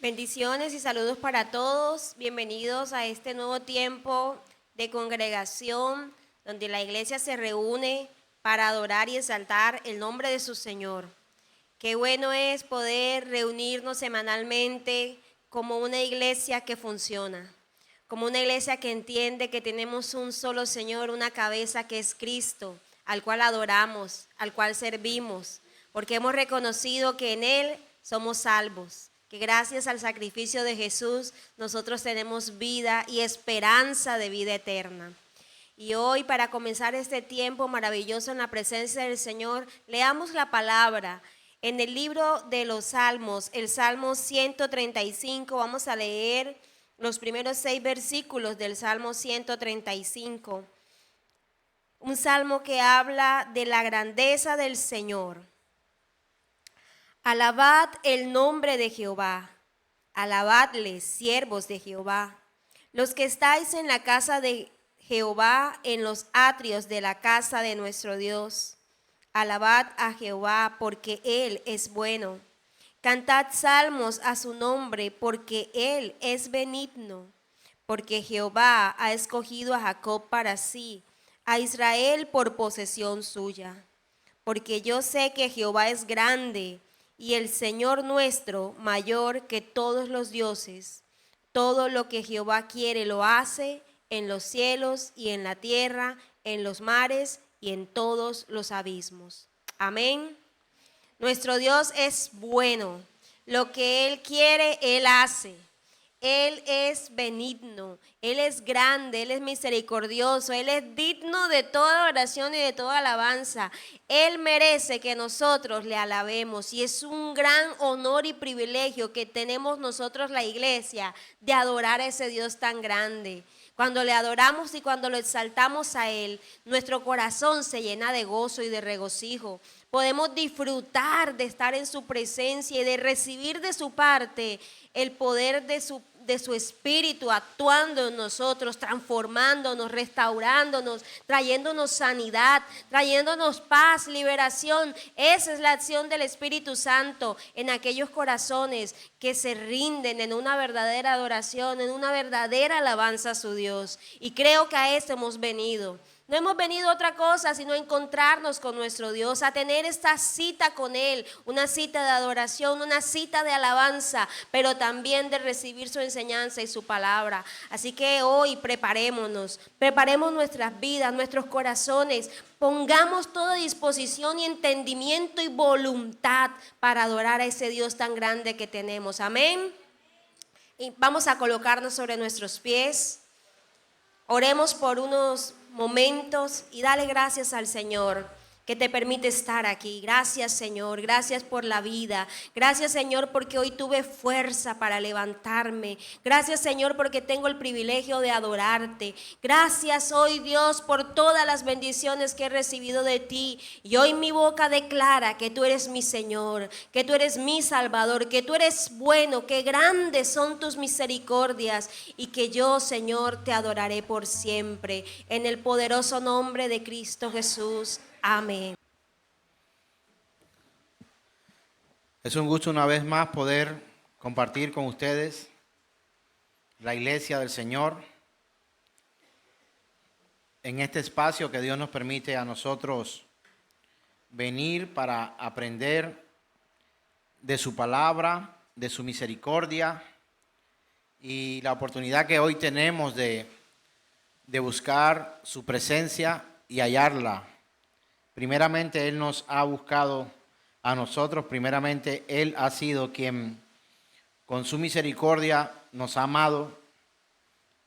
Bendiciones y saludos para todos. Bienvenidos a este nuevo tiempo de congregación donde la iglesia se reúne para adorar y exaltar el nombre de su Señor. Qué bueno es poder reunirnos semanalmente como una iglesia que funciona, como una iglesia que entiende que tenemos un solo Señor, una cabeza que es Cristo, al cual adoramos, al cual servimos, porque hemos reconocido que en Él somos salvos, que gracias al sacrificio de Jesús nosotros tenemos vida y esperanza de vida eterna. Y hoy, para comenzar este tiempo maravilloso en la presencia del Señor, leamos la palabra en el libro de los Salmos, el Salmo 135. Vamos a leer los primeros 6 versículos del Salmo 135. Un salmo que habla de la grandeza del Señor. Alabad el nombre de Jehová, alabadle, siervos de Jehová, los que estáis en la casa de Jehová, en los atrios de la casa de nuestro Dios. Alabad a Jehová, porque Él es bueno. Cantad salmos a su nombre, porque Él es benigno. Porque Jehová ha escogido a Jacob para sí, a Israel por posesión suya. Porque yo sé que Jehová es grande, y el Señor nuestro mayor que todos los dioses. Todo lo que Jehová quiere lo hace en los cielos y en la tierra, en los mares y en todos los abismos. Amén. Nuestro Dios es bueno. Lo que Él quiere, Él hace. Él es benigno, Él es grande, Él es misericordioso, Él es digno de toda oración y de toda alabanza. Él merece que nosotros le alabemos y es un gran honor y privilegio que tenemos nosotros la iglesia de adorar a ese Dios tan grande. Cuando le adoramos y cuando lo exaltamos a Él, nuestro corazón se llena de gozo y de regocijo. Podemos disfrutar de estar en su presencia y de recibir de su parte el poder de su espíritu actuando en nosotros, transformándonos, restaurándonos, trayéndonos sanidad, trayéndonos paz, liberación. Esa es la acción del Espíritu Santo en aquellos corazones que se rinden en una verdadera adoración, en una verdadera alabanza a su Dios. Y creo que a eso hemos venido. No hemos venido a otra cosa sino a encontrarnos con nuestro Dios, a tener esta cita con Él, una cita de adoración, una cita de alabanza, pero también de recibir su enseñanza y su palabra. Así que hoy preparemos nuestras vidas, nuestros corazones, pongamos toda disposición y entendimiento y voluntad para adorar a ese Dios tan grande que tenemos. Amén. Y vamos a colocarnos sobre nuestros pies. Oremos por unos momentos y dale gracias al Señor que te permite estar aquí. Gracias, Señor, gracias por la vida. Gracias, Señor, porque hoy tuve fuerza para levantarme. Gracias, Señor, porque tengo el privilegio de adorarte. Gracias hoy, Dios, por todas las bendiciones que he recibido de ti. Y hoy mi boca declara que tú eres mi Señor, que tú eres mi Salvador, que tú eres bueno, que grandes son tus misericordias y que yo, Señor, te adoraré por siempre. En el poderoso nombre de Cristo Jesús. Amén. Es un gusto una vez más poder compartir con ustedes la iglesia del Señor en este espacio que Dios nos permite a nosotros venir para aprender de su palabra, de su misericordia y la oportunidad que hoy tenemos de buscar su presencia y hallarla. Primeramente, Él nos ha buscado a nosotros. Primeramente, Él ha sido quien con su misericordia nos ha amado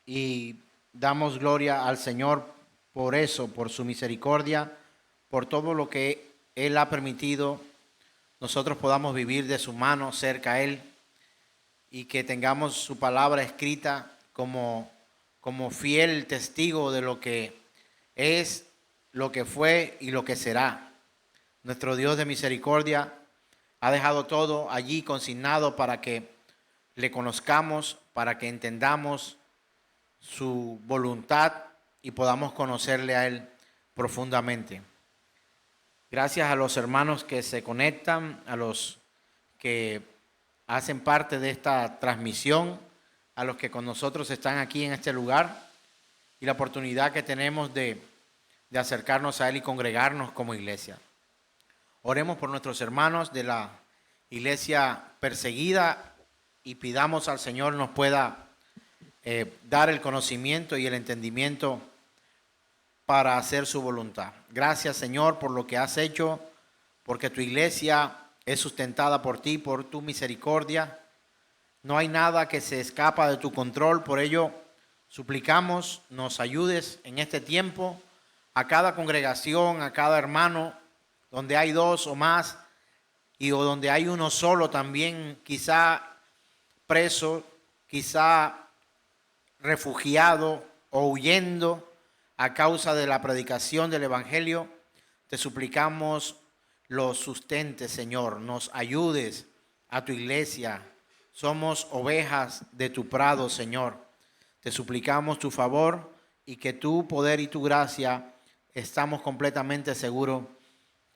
y damos gloria al Señor por eso, por su misericordia, por todo lo que Él ha permitido nosotros podamos vivir de su mano cerca a Él y que tengamos su palabra escrita como fiel testigo de lo que es, lo que fue y lo que será. Nuestro Dios de misericordia ha dejado todo allí consignado para que le conozcamos, para que entendamos su voluntad y podamos conocerle a Él profundamente. Gracias a los hermanos que se conectan, a los que hacen parte de esta transmisión, a los que con nosotros están aquí en este lugar y la oportunidad que tenemos de acercarnos a Él y congregarnos como iglesia. Oremos por nuestros hermanos de la iglesia perseguida y pidamos al Señor nos pueda dar el conocimiento y el entendimiento para hacer su voluntad. Gracias, Señor, por lo que has hecho, porque tu iglesia es sustentada por ti, por tu misericordia. No hay nada que se escapa de tu control, por ello suplicamos nos ayudes en este tiempo a cada congregación, a cada hermano, donde hay dos o más y o donde hay uno solo también, quizá preso, quizá refugiado o huyendo a causa de la predicación del Evangelio. Te suplicamos los sustentes, Señor, nos ayudes a tu iglesia. Somos ovejas de tu prado, Señor. Te suplicamos tu favor y que tu poder y tu gracia estamos completamente seguros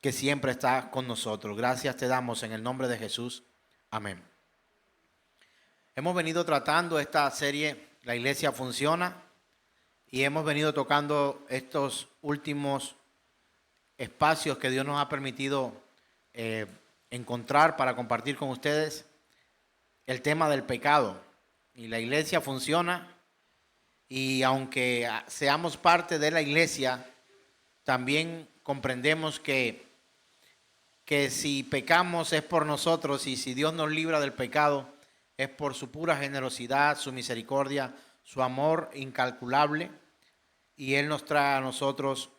que siempre estás con nosotros. Gracias te damos en el nombre de Jesús. Amén. Hemos venido tratando esta serie, La Iglesia Funciona, y hemos venido tocando estos últimos espacios que Dios nos ha permitido encontrar para compartir con ustedes el tema del pecado. Y la iglesia funciona, y aunque seamos parte de la iglesia, también comprendemos que si pecamos es por nosotros, y si Dios nos libra del pecado es por su pura generosidad, su misericordia, su amor incalculable, y Él nos trae a nosotros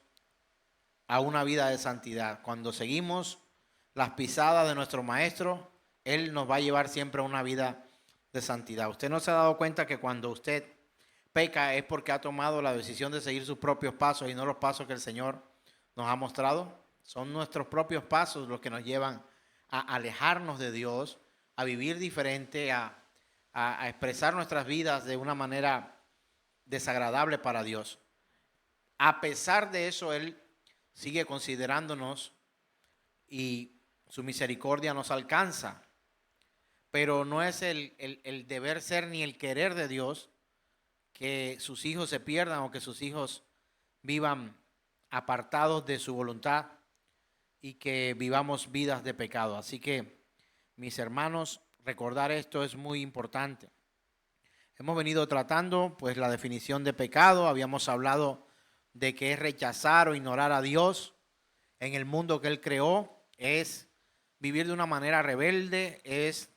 a una vida de santidad. Cuando seguimos las pisadas de nuestro Maestro, Él nos va a llevar siempre a una vida de santidad. ¿Usted no se ha dado cuenta que cuando usted peca es porque ha tomado la decisión de seguir sus propios pasos y no los pasos que el Señor nos ha mostrado? Son nuestros propios pasos los que nos llevan a alejarnos de Dios, a vivir diferente, a expresar nuestras vidas de una manera desagradable para Dios. A pesar de eso, Él sigue considerándonos y su misericordia nos alcanza. Pero no es el deber ser ni el querer de Dios que sus hijos se pierdan o que sus hijos vivan apartados de su voluntad y que vivamos vidas de pecado. Así que, mis hermanos, recordar esto es muy importante. Hemos venido tratando pues la definición de pecado. Habíamos hablado de que es rechazar o ignorar a Dios en el mundo que Él creó, es vivir de una manera rebelde, es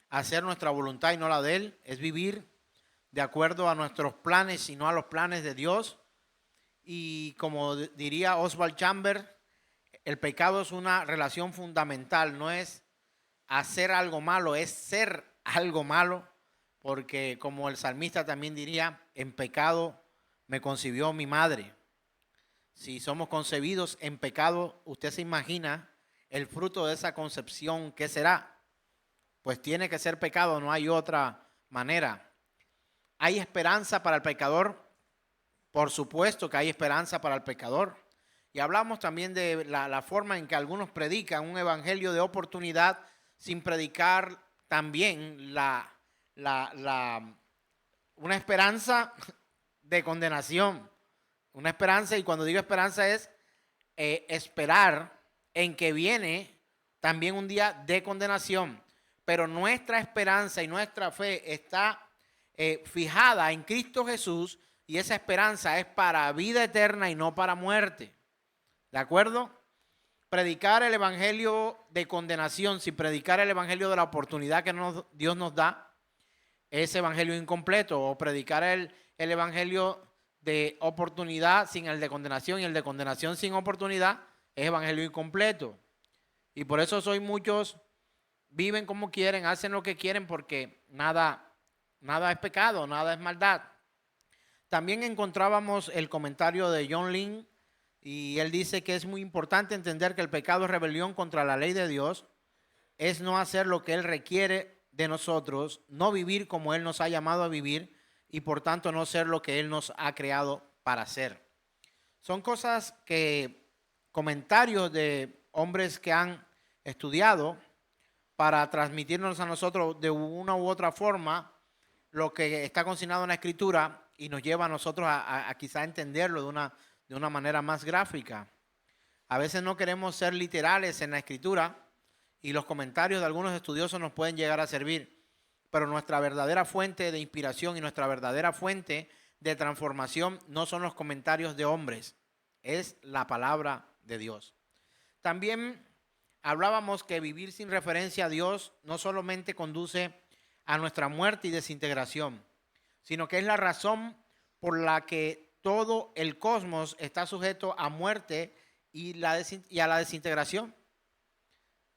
hacer nuestra voluntad y no la de Él, es vivir de acuerdo a nuestros planes y no a los planes de Dios. Y como diría Oswald Chambers, el pecado es una relación fundamental, no es hacer algo malo, es ser algo malo, porque como el salmista también diría, en pecado me concibió mi madre. Si somos concebidos en pecado, usted se imagina el fruto de esa concepción, ¿qué será? Pues tiene que ser pecado, no hay otra manera. ¿Hay esperanza para el pecador? Por supuesto que hay esperanza para el pecador. Y hablamos también de la forma en que algunos predican un evangelio de oportunidad sin predicar también una esperanza de condenación. Una esperanza, y cuando digo esperanza es esperar en que viene también un día de condenación. Pero nuestra esperanza y nuestra fe está fijada en Cristo Jesús, y esa esperanza es para vida eterna y no para muerte. ¿De acuerdo? Predicar el evangelio de condenación sin predicar el evangelio de la oportunidad que Dios nos da es evangelio incompleto. O predicar el evangelio de oportunidad sin el de condenación y el de condenación sin oportunidad es evangelio incompleto. Y por eso muchos viven como quieren, hacen lo que quieren, porque nada es pecado, nada es maldad. También encontrábamos el comentario de John Lynn, y él dice que es muy importante entender que el pecado es rebelión contra la ley de Dios, es no hacer lo que Él requiere de nosotros, no vivir como Él nos ha llamado a vivir, y por tanto no ser lo que Él nos ha creado para ser. Son cosas comentarios de hombres que han estudiado para transmitirnos a nosotros de una u otra forma lo que está consignado en la Escritura y nos lleva a nosotros a quizá entenderlo de una manera más gráfica. A veces no queremos ser literales en la Escritura y los comentarios de algunos estudiosos nos pueden llegar a servir, pero nuestra verdadera fuente de inspiración y nuestra verdadera fuente de transformación no son los comentarios de hombres, es la palabra de Dios. También hablábamos que vivir sin referencia a Dios no solamente conduce a nuestra muerte y desintegración, sino que es la razón por la que todo el cosmos está sujeto a muerte y a la desintegración.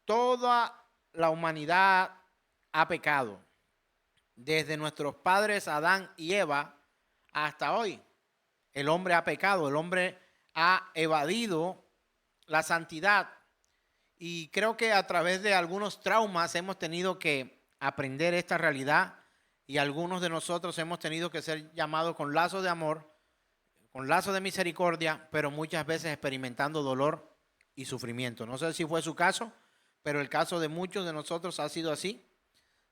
Toda la humanidad ha pecado, desde nuestros padres Adán y Eva hasta hoy. El hombre ha pecado, el hombre ha evadido la santidad. Y creo que a través de algunos traumas hemos tenido que aprender esta realidad y algunos de nosotros hemos tenido que ser llamados con lazos de amor, con lazos de misericordia, pero muchas veces experimentando dolor y sufrimiento. No sé si fue su caso, pero el caso de muchos de nosotros ha sido así.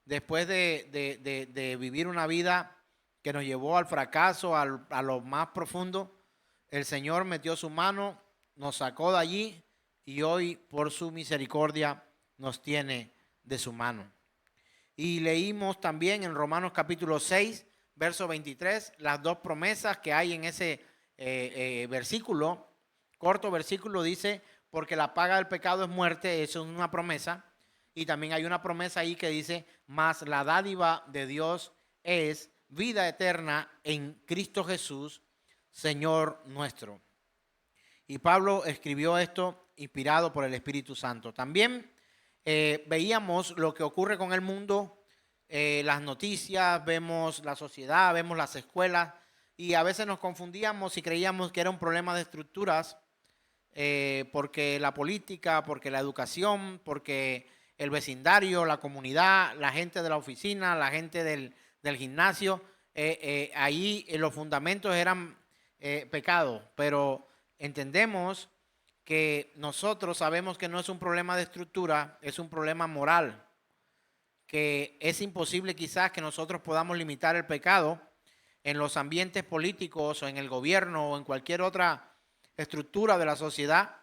Después de vivir una vida que nos llevó al fracaso, a lo más profundo, el Señor metió su mano, nos sacó de allí y hoy por su misericordia nos tiene de su mano. Y leímos también en Romanos capítulo 6, verso 23, las dos promesas que hay en ese versículo, corto versículo, dice, porque la paga del pecado es muerte, eso es una promesa. Y también hay una promesa ahí que dice, mas la dádiva de Dios es vida eterna en Cristo Jesús, Señor nuestro. Y Pablo escribió esto inspirado por el Espíritu Santo. También veíamos lo que ocurre con el mundo, las noticias, vemos la sociedad, vemos las escuelas, y a veces nos confundíamos y creíamos que era un problema de estructuras, porque la política, porque la educación, porque el vecindario, la comunidad, la gente de la oficina, la gente del gimnasio, ahí los fundamentos eran pecados, pero entendemos que nosotros sabemos que no es un problema de estructura, es un problema moral, que es imposible quizás que nosotros podamos limitar el pecado en los ambientes políticos o en el gobierno o en cualquier otra estructura de la sociedad,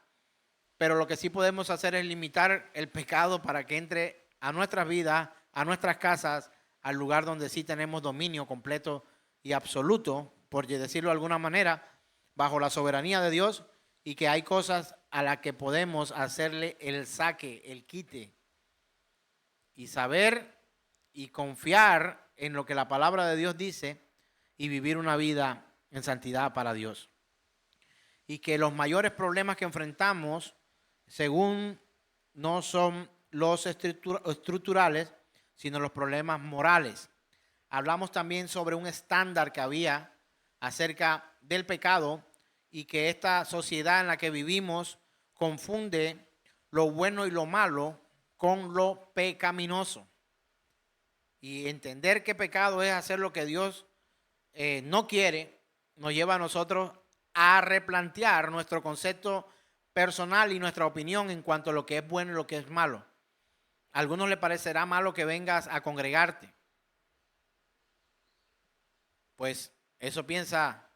pero lo que sí podemos hacer es limitar el pecado para que entre a nuestras vidas, a nuestras casas, al lugar donde sí tenemos dominio completo y absoluto, por decirlo de alguna manera, bajo la soberanía de Dios, y que hay cosas a las que podemos hacerle el saque, el quite, y saber y confiar en lo que la palabra de Dios dice y vivir una vida en santidad para Dios. Y que los mayores problemas que enfrentamos, según no son los estructurales, sino los problemas morales. Hablamos también sobre un estándar que había acerca del pecado y que esta sociedad en la que vivimos confunde lo bueno y lo malo con lo pecaminoso. Y entender que pecado es hacer lo que Dios no quiere, nos lleva a nosotros a replantear nuestro concepto personal y nuestra opinión en cuanto a lo que es bueno y lo que es malo. A algunos les parecerá malo que vengas a congregarte. Pues eso piensa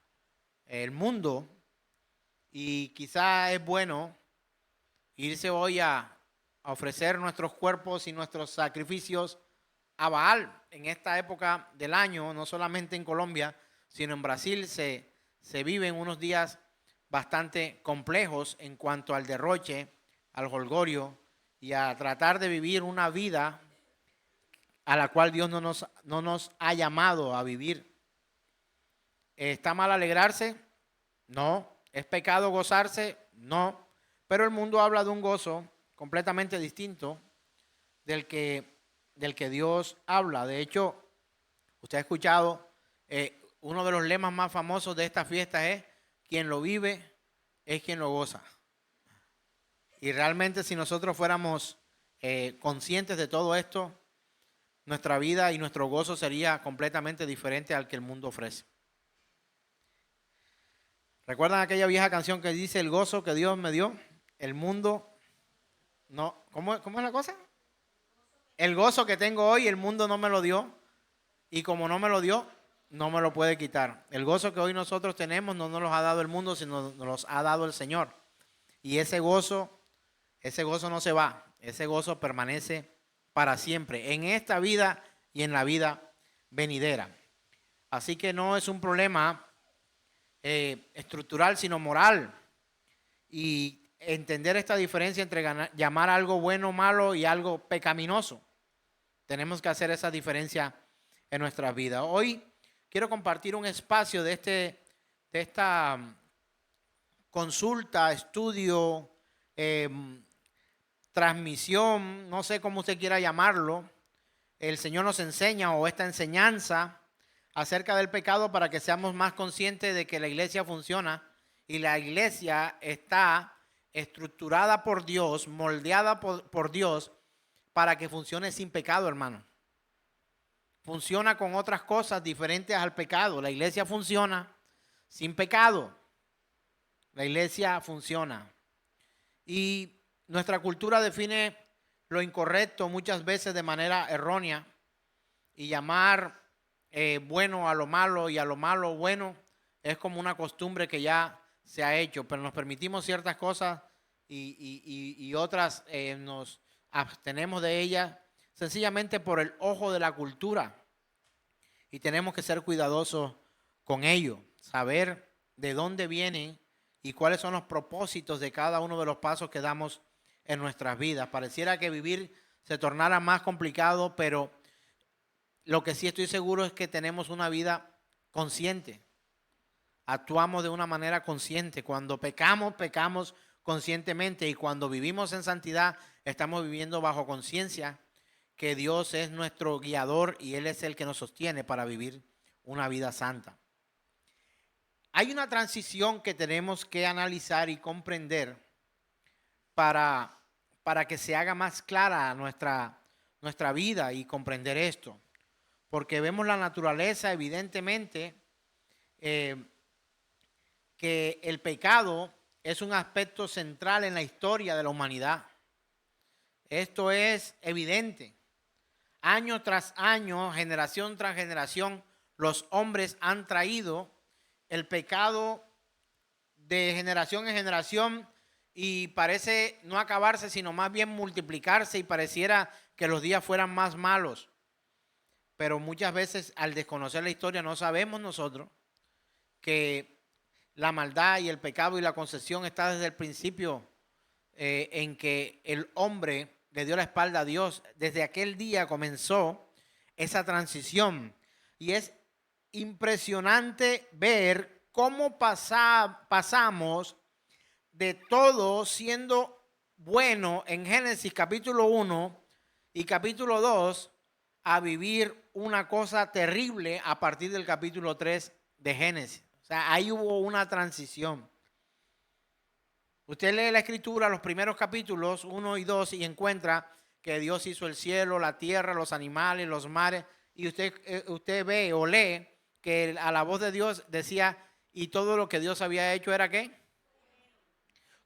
el mundo, y quizá es bueno irse hoy a ofrecer nuestros cuerpos y nuestros sacrificios a Baal en esta época del año, no solamente en Colombia, sino en Brasil se viven unos días bastante complejos en cuanto al derroche, al jolgorio y a tratar de vivir una vida a la cual Dios no nos ha llamado a vivir. ¿Está mal alegrarse? No. ¿Es pecado gozarse? No. Pero el mundo habla de un gozo completamente distinto del que Dios habla. De hecho, usted ha escuchado uno de los lemas más famosos de esta fiesta es: quien lo vive es quien lo goza. Y realmente si nosotros fuéramos conscientes de todo esto, nuestra vida y nuestro gozo sería completamente diferente al que el mundo ofrece. ¿Recuerdan aquella vieja canción que dice: el gozo que Dios me dio, el mundo no? ¿Cómo es la cosa? El gozo que tengo hoy, el mundo no me lo dio. Y como no me lo dio, no me lo puede quitar. El gozo que hoy nosotros tenemos no nos lo ha dado el mundo, sino nos los ha dado el Señor. Y ese gozo no se va. Ese gozo permanece para siempre, en esta vida y en la vida venidera. Así que no es un problema estructural, sino moral. Y entender esta diferencia entre llamar algo bueno malo y algo pecaminoso. Tenemos que hacer esa diferencia en nuestras vidas. Hoy quiero compartir un espacio de esta consulta, estudio, transmisión, no sé cómo usted quiera llamarlo. El Señor nos enseña, o esta enseñanza acerca del pecado, para que seamos más conscientes de que la iglesia funciona y la iglesia está estructurada por Dios, moldeada por Dios, para que funcione sin pecado, hermano. Funciona con otras cosas diferentes al pecado. La iglesia funciona sin pecado. La iglesia funciona. Y nuestra cultura define lo incorrecto muchas veces de manera errónea, y llamar bueno a lo malo y a lo malo bueno es como una costumbre que ya se ha hecho, pero nos permitimos ciertas cosas y otras nos abstenemos de ellas sencillamente por el ojo de la cultura, y tenemos que ser cuidadosos con ello, saber de dónde vienen y cuáles son los propósitos de cada uno de los pasos que damos en nuestras vidas. Pareciera que vivir se tornara más complicado, pero lo que sí estoy seguro es que tenemos una vida consciente. Actuamos de una manera consciente. Cuando pecamos, pecamos conscientemente, y cuando vivimos en santidad, estamos viviendo bajo conciencia que Dios es nuestro guiador y Él es el que nos sostiene para vivir una vida santa. Hay una transición que tenemos que analizar y comprender para que se haga más clara nuestra vida y comprender esto. Porque vemos la naturaleza, evidentemente, que el pecado es un aspecto central en la historia de la humanidad. Esto es evidente. Año tras año, generación tras generación, los hombres han traído el pecado de generación en generación, y parece no acabarse, sino más bien multiplicarse, y pareciera que los días fueran más malos. Pero muchas veces, al desconocer la historia, no sabemos nosotros que la maldad y el pecado y la concepción está desde el principio, en que el hombre le dio la espalda a Dios. Desde aquel día comenzó esa transición, y es impresionante ver cómo pasamos de todo siendo bueno en Génesis capítulo 1 y capítulo 2 a vivir una cosa terrible a partir del capítulo 3 de Génesis. O sea, ahí hubo una transición. Usted lee la escritura, los primeros capítulos 1 y 2, y encuentra que Dios hizo el cielo, la tierra, los animales, los mares, y usted ve o lee que a la voz de Dios decía, y todo lo que Dios había hecho era ¿qué?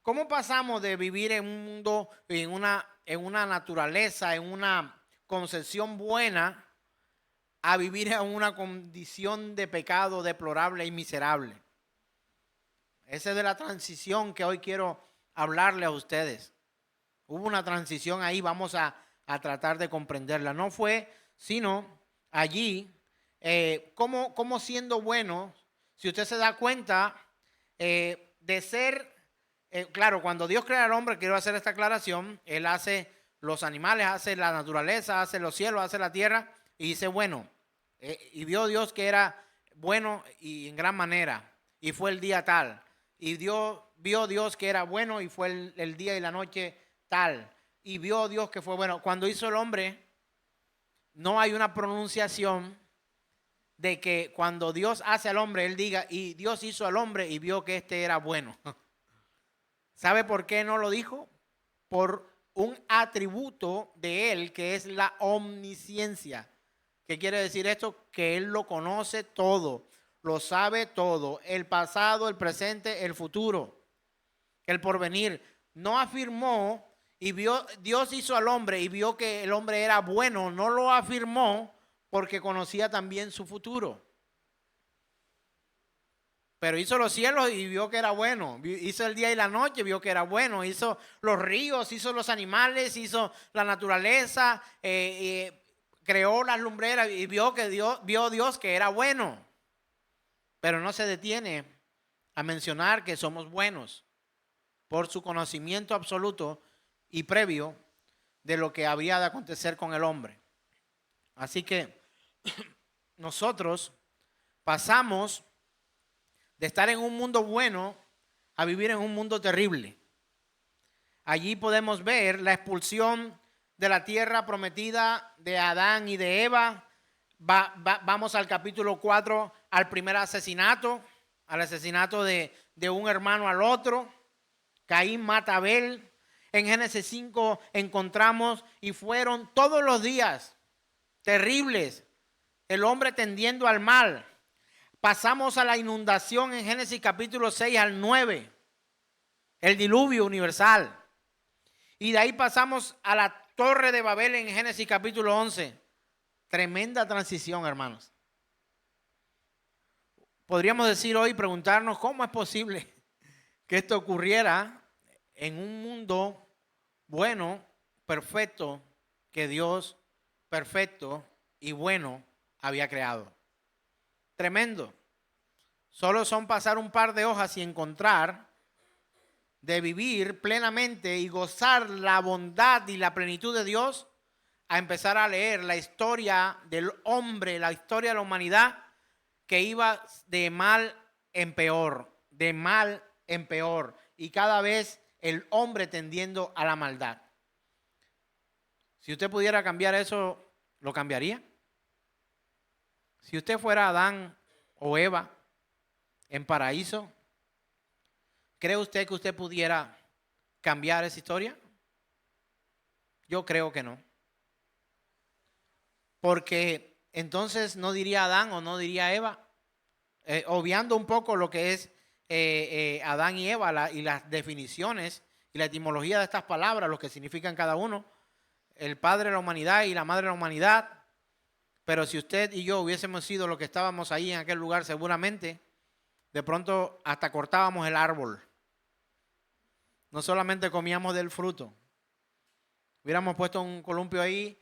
¿Cómo pasamos de vivir en un mundo, en una naturaleza, en una concepción buena, a vivir en una condición de pecado deplorable y miserable? Esa es de la transición que hoy quiero hablarle a ustedes. Hubo una transición ahí, vamos a tratar de comprenderla. No fue sino allí, como siendo bueno, si usted se da cuenta, de ser, claro, cuando Dios crea al hombre, quiero hacer esta aclaración, Él hace los animales, hace la naturaleza, hace los cielos, hace la tierra, y dice bueno, y vio Dios que era bueno y en gran manera, y fue el día tal, y vio Dios que era bueno, y fue el día y la noche tal, y vio Dios que fue bueno. Cuando hizo el hombre, no hay una pronunciación de que cuando Dios hace al hombre, Él diga, y Dios hizo al hombre y vio que este era bueno. ¿Sabe por qué no lo dijo? Por un atributo de Él, que es la omnisciencia. ¿Qué quiere decir esto? Que Él lo conoce todo, lo sabe todo, el pasado, el presente, el futuro, el porvenir. No afirmó y Dios hizo al hombre y vio que el hombre era bueno, no lo afirmó porque conocía también su futuro. Pero hizo los cielos y vio que era bueno. Hizo el día y la noche, vio que era bueno. Hizo los ríos, hizo los animales, hizo la naturaleza, creó las lumbreras y vio Dios que era bueno. Pero no se detiene a mencionar que somos buenos por su conocimiento absoluto y previo de lo que había de acontecer con el hombre. Así que nosotros pasamos de estar en un mundo bueno a vivir en un mundo terrible. Allí podemos ver la expulsión de la tierra prometida de Adán y de Eva. Vamos al capítulo 4, al primer asesinato, al asesinato de un hermano al otro. Caín mata a Abel. En Génesis 5 encontramos y fueron todos los días terribles, el hombre tendiendo al mal. Pasamos a la inundación en Génesis capítulo 6 al 9, el diluvio universal. Y de ahí pasamos a la torre de Babel en Génesis capítulo 11. Tremenda transición, hermanos. Podríamos decir hoy, preguntarnos cómo es posible que esto ocurriera en un mundo bueno, perfecto, que Dios perfecto y bueno había creado. Tremendo. Solo son pasar un par de hojas y encontrar de vivir plenamente y gozar la bondad y la plenitud de Dios, a empezar a leer la historia del hombre, la historia de la humanidad, que iba de mal en peor, de mal en peor, y cada vez el hombre tendiendo a la maldad. Si usted pudiera cambiar eso, ¿lo cambiaría? Si usted fuera Adán o Eva en paraíso, ¿cree usted que usted pudiera cambiar esa historia? Yo creo que no. Porque entonces no diría Adán o no diría Eva, obviando un poco lo que es Adán y Eva y las definiciones y la etimología de estas palabras, lo que significan cada uno, el padre de la humanidad y la madre de la humanidad. Pero si usted y yo hubiésemos sido los que estábamos ahí en aquel lugar, seguramente, de pronto hasta cortábamos el árbol. No solamente comíamos del fruto. Hubiéramos puesto un columpio ahí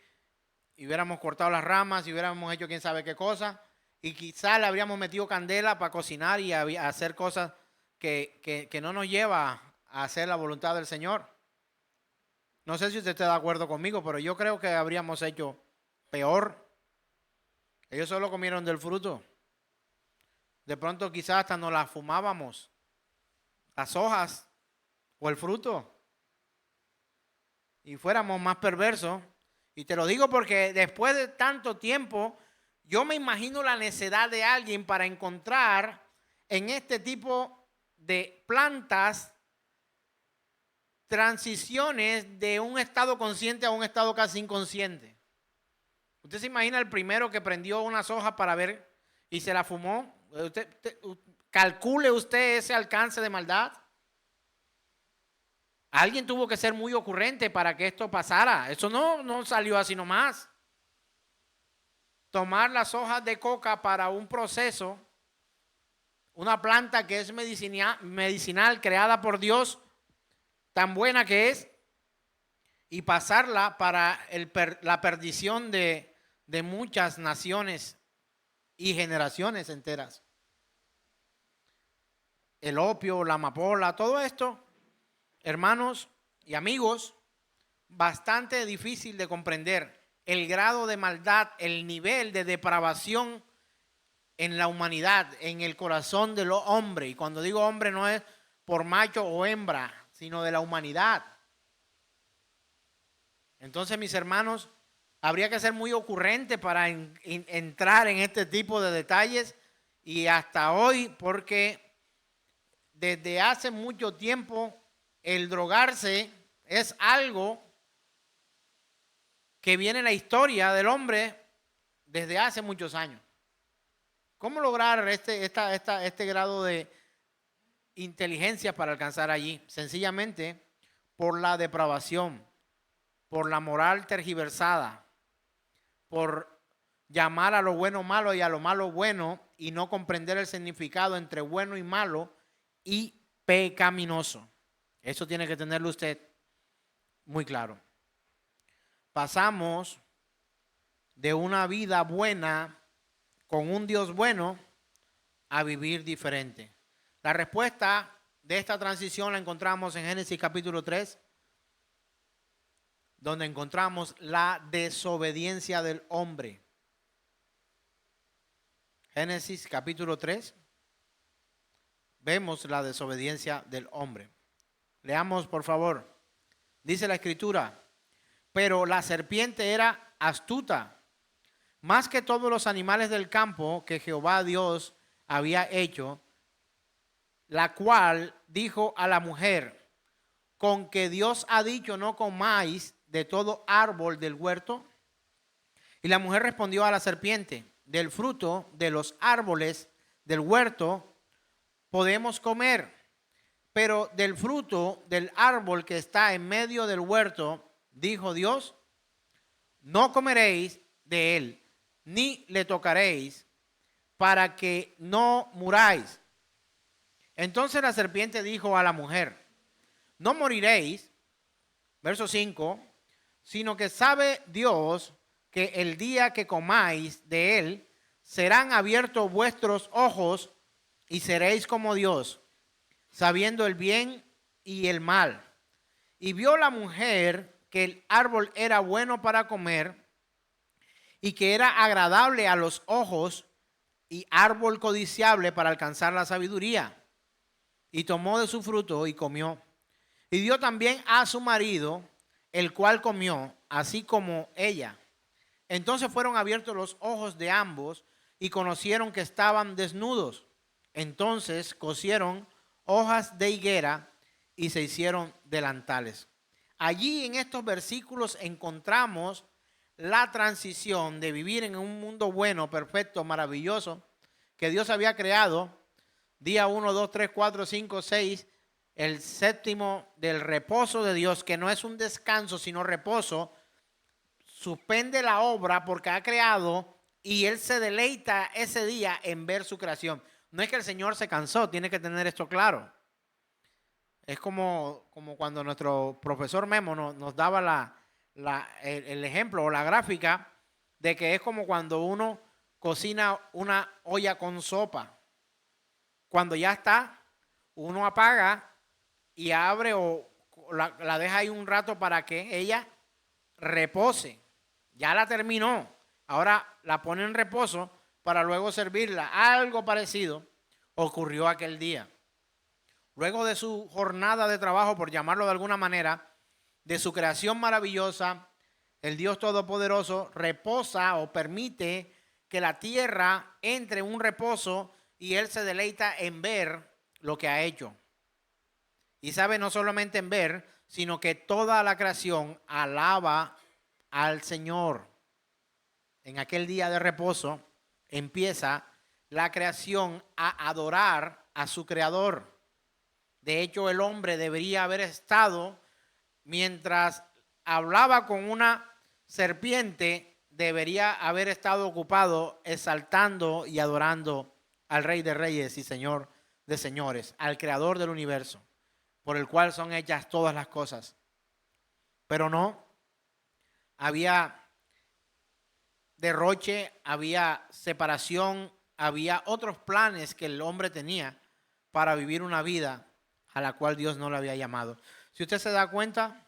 y hubiéramos cortado las ramas y hubiéramos hecho quién sabe qué cosa. Y quizás le habríamos metido candela para cocinar y a hacer cosas que no nos lleva a hacer la voluntad del Señor. No sé si usted está de acuerdo conmigo, pero yo creo que habríamos hecho peor. Ellos solo comieron del fruto. De pronto quizás hasta nos las fumábamos, las hojas o el fruto, y fuéramos más perversos. Y te lo digo porque después de tanto tiempo, yo me imagino la necedad de alguien para encontrar en este tipo de plantas transiciones de un estado consciente a un estado casi inconsciente. ¿Usted se imagina el primero que prendió unas hojas para ver y se la fumó? Calcule usted ese alcance de maldad. Alguien tuvo que ser muy ocurrente para que esto pasara. Eso no salió así nomás. Tomar las hojas de coca para un proceso, una planta que es medicinal creada por Dios, tan buena que es, y pasarla para la perdición de muchas naciones y generaciones enteras. El opio, la amapola, todo esto, hermanos y amigos, bastante difícil de comprender el grado de maldad, el nivel de depravación en la humanidad, en el corazón de los hombres. Y cuando digo hombre no es por macho o hembra, sino de la humanidad. Entonces, mis hermanos, habría que ser muy ocurrente para entrar en este tipo de detalles, y hasta hoy, porque desde hace mucho tiempo el drogarse es algo que viene en la historia del hombre desde hace muchos años. ¿Cómo lograr este grado de inteligencia para alcanzar allí? Sencillamente por la depravación. por la moral tergiversada, por llamar a lo bueno malo y a lo malo bueno y no comprender el significado entre bueno y malo y pecaminoso. Eso tiene que tenerlo usted muy claro. Pasamos de una vida buena con un Dios bueno a vivir diferente. La respuesta de esta transición la encontramos en Génesis capítulo 3, donde encontramos la desobediencia del hombre. Génesis capítulo 3, vemos la desobediencia del hombre. Leamos, por favor. Dice la Escritura: pero la serpiente era astuta, más que todos los animales del campo que Jehová Dios había hecho, la cual dijo a la mujer: ¿con que Dios ha dicho no comáis de todo árbol del huerto? Y la mujer respondió a la serpiente: del fruto de los árboles del huerto podemos comer, pero del fruto del árbol que está en medio del huerto, dijo Dios, no comeréis de él, ni le tocaréis, para que no muráis. Entonces la serpiente dijo a la mujer: no moriréis, verso 5, sino que sabe Dios que el día que comáis de él, serán abiertos vuestros ojos y seréis como Dios, sabiendo el bien y el mal. Y vio la mujer que el árbol era bueno para comer y que era agradable a los ojos y árbol codiciable para alcanzar la sabiduría. Y tomó de su fruto y comió. Y dio también a su marido, el cual comió, así como ella. Entonces fueron abiertos los ojos de ambos y conocieron que estaban desnudos. Entonces cosieron hojas de higuera y se hicieron delantales. Allí en estos versículos encontramos la transición de vivir en un mundo bueno, perfecto, maravilloso, que Dios había creado. Día 1, 2, 3, 4, 5, 6, el séptimo del reposo de Dios, que no es un descanso, sino reposo. Suspende la obra porque ha creado y Él se deleita ese día en ver su creación. No es que el Señor se cansó, tiene que tener esto claro. Es como cuando nuestro profesor Memo nos daba el ejemplo o la gráfica de que es como cuando uno cocina una olla con sopa. Cuando ya está, uno apaga y abre o la deja ahí un rato para que ella repose. Ya la terminó. Ahora la pone en reposo para luego servirla. Algo parecido ocurrió aquel día. Luego de su jornada de trabajo, por llamarlo de alguna manera, de su creación maravillosa, el Dios Todopoderoso reposa o permite que la tierra entre en un reposo y Él se deleita en ver lo que ha hecho. Y sabe, no solamente en ver, sino que toda la creación alaba al Señor. En aquel día de reposo empieza la creación a adorar a su Creador. De hecho, el hombre debería haber estado, mientras hablaba con una serpiente, debería haber estado ocupado exaltando y adorando al Rey de Reyes y Señor de Señores, al Creador del universo, por el cual son hechas todas las cosas. Pero no, había derroche, había separación, había otros planes que el hombre tenía para vivir una vida a la cual Dios no le había llamado. Si usted se da cuenta,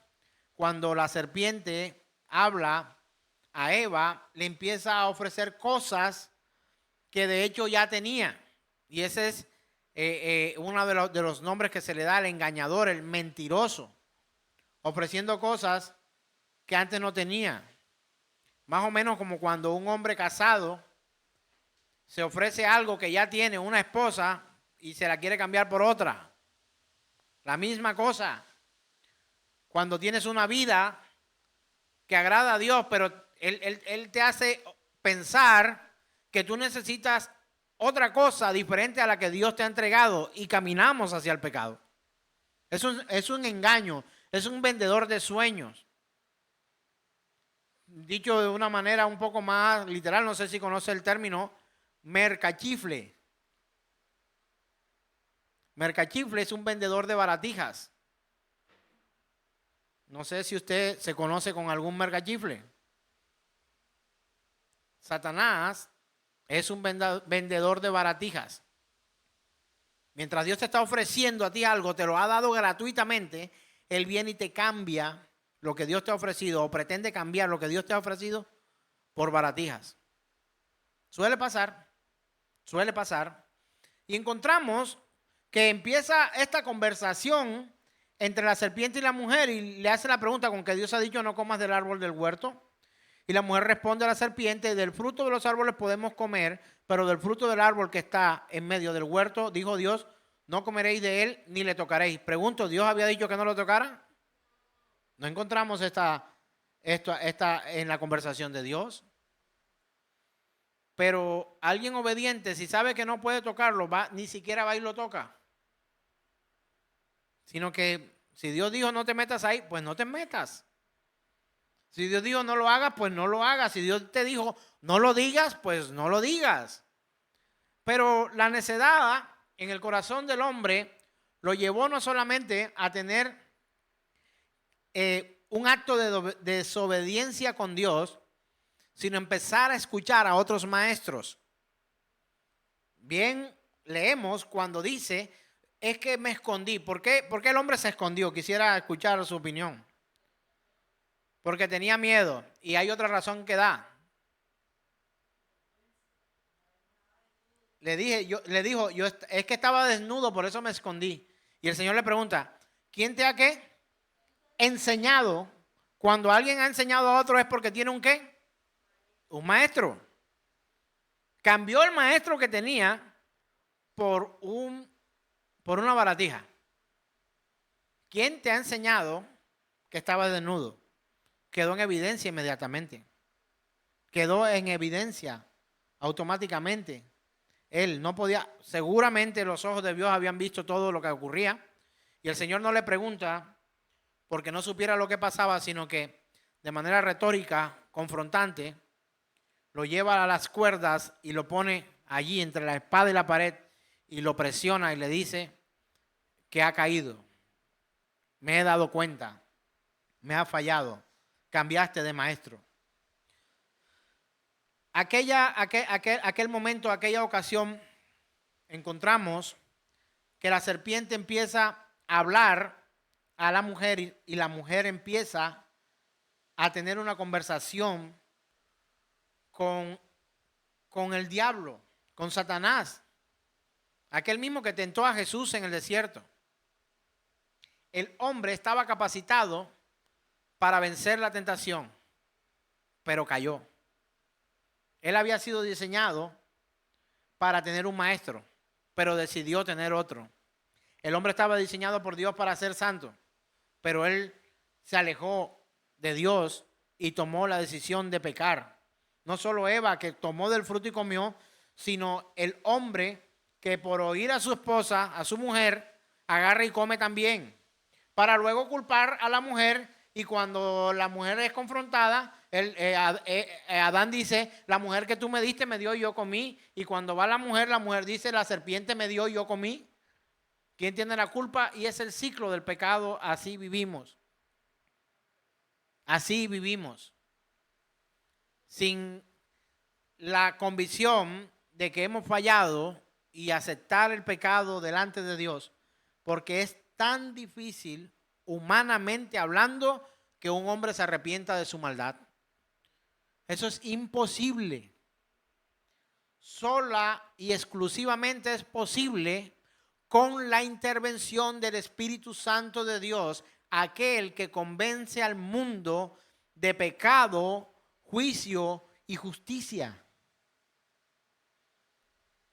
cuando la serpiente habla a Eva, le empieza a ofrecer cosas que de hecho ya tenía. Y ese es uno de los nombres que se le da al engañador, el mentiroso, ofreciendo cosas que antes no tenía. Más o menos como cuando un hombre casado se ofrece algo que ya tiene una esposa y se la quiere cambiar por otra. La misma cosa. Cuando tienes una vida que agrada a Dios, pero Él te hace pensar que tú necesitas otra cosa diferente a la que Dios te ha entregado y caminamos hacia el pecado. Es un engaño, es un vendedor de sueños. dicho de una manera un poco más literal, no sé si conoce el término, mercachifle. Mercachifle es un vendedor de baratijas. No sé si usted se conoce con algún mercachifle. Satanás es un vendedor de baratijas. Mientras Dios te está ofreciendo a ti algo, te lo ha dado gratuitamente, Él viene y te cambia lo que Dios te ha ofrecido o pretende cambiar lo que Dios te ha ofrecido por baratijas. Suele pasar. Y encontramos que empieza esta conversación entre la serpiente y la mujer y le hace la pregunta: ¿con que Dios ha dicho no comas del árbol del huerto? Y la mujer responde a la serpiente: del fruto de los árboles podemos comer, pero del fruto del árbol que está en medio del huerto, dijo Dios, no comeréis de él ni le tocaréis. Pregunto, ¿Dios había dicho que no lo tocara? No encontramos esta en la conversación de Dios. Pero alguien obediente, si sabe que no puede tocarlo, ni siquiera va y lo toca. Sino que si Dios dijo no te metas ahí, pues no te metas. Si Dios dijo no lo hagas, pues no lo hagas. Si Dios te dijo no lo digas, pues no lo digas. Pero la necedad en el corazón del hombre lo llevó no solamente a tener un acto de desobediencia con Dios, sino empezar a escuchar a otros maestros. Bien, leemos cuando dice, es que me escondí. ¿Por qué el hombre se escondió? Quisiera escuchar su opinión. Porque tenía miedo. Y hay otra razón que da. Le dijo, es que estaba desnudo, por eso me escondí. Y el Señor le pregunta, ¿quién te ha qué? Enseñado. Cuando alguien ha enseñado a otro es porque tiene un qué? Un maestro. Cambió el maestro que tenía por una baratija. ¿Quién te ha enseñado que estaba desnudo? Quedó en evidencia inmediatamente. Quedó en evidencia automáticamente. Él no podía, seguramente los ojos de Dios habían visto todo lo que ocurría. Y el Señor no le pregunta porque no supiera lo que pasaba, sino que de manera retórica, confrontante, lo lleva a las cuerdas y lo pone allí entre la espada y la pared y lo presiona y le dice que ha caído. Me he dado cuenta, me ha fallado, cambiaste de maestro. Aquel momento, aquella ocasión, encontramos que la serpiente empieza a hablar a la mujer y la mujer empieza a tener una conversación con el diablo, con Satanás, aquel mismo que tentó a Jesús en el desierto. El hombre estaba capacitado para vencer la tentación, pero cayó. Él había sido diseñado para tener un maestro, pero decidió tener otro. El hombre estaba diseñado por Dios para ser santo, pero él se alejó de Dios y tomó la decisión de pecar. No solo Eva, que tomó del fruto y comió, sino el hombre que por oír a su esposa, a su mujer, agarra y come también, para luego culpar a la mujer. Y cuando la mujer es confrontada, Adán dice, la mujer que tú me diste me dio y yo comí. Y cuando va la mujer dice, la serpiente me dio y yo comí. ¿Quién tiene la culpa? Y es el ciclo del pecado. Así vivimos. Así vivimos. Sin la convicción de que hemos fallado y aceptar el pecado delante de Dios, porque es tan difícil, humanamente hablando, que un hombre se arrepienta de su maldad. Eso es imposible. Sola y exclusivamente es posible con la intervención del Espíritu Santo de Dios, aquel que convence al mundo de pecado, juicio y justicia.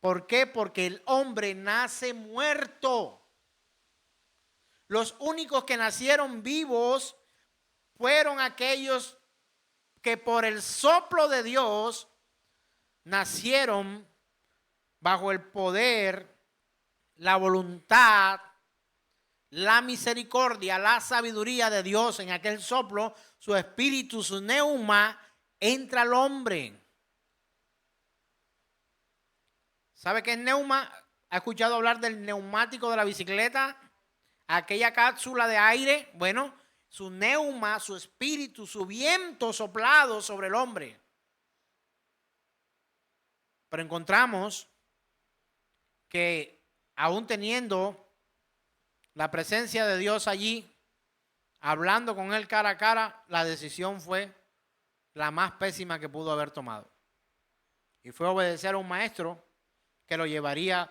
¿Por qué? Porque el hombre nace muerto. Los únicos que nacieron vivos fueron aquellos que por el soplo de Dios nacieron bajo el poder, la voluntad, la misericordia, la sabiduría de Dios. En aquel soplo, su espíritu, su neuma, entra al hombre. ¿Sabe qué es neuma? ¿Ha escuchado hablar del neumático de la bicicleta? Aquella cápsula de aire. Bueno, su neuma, su espíritu, su viento soplado sobre el hombre. Pero encontramos que aún teniendo la presencia de Dios allí, hablando con él cara a cara, la decisión fue la más pésima que pudo haber tomado. Y fue obedecer a un maestro que lo llevaría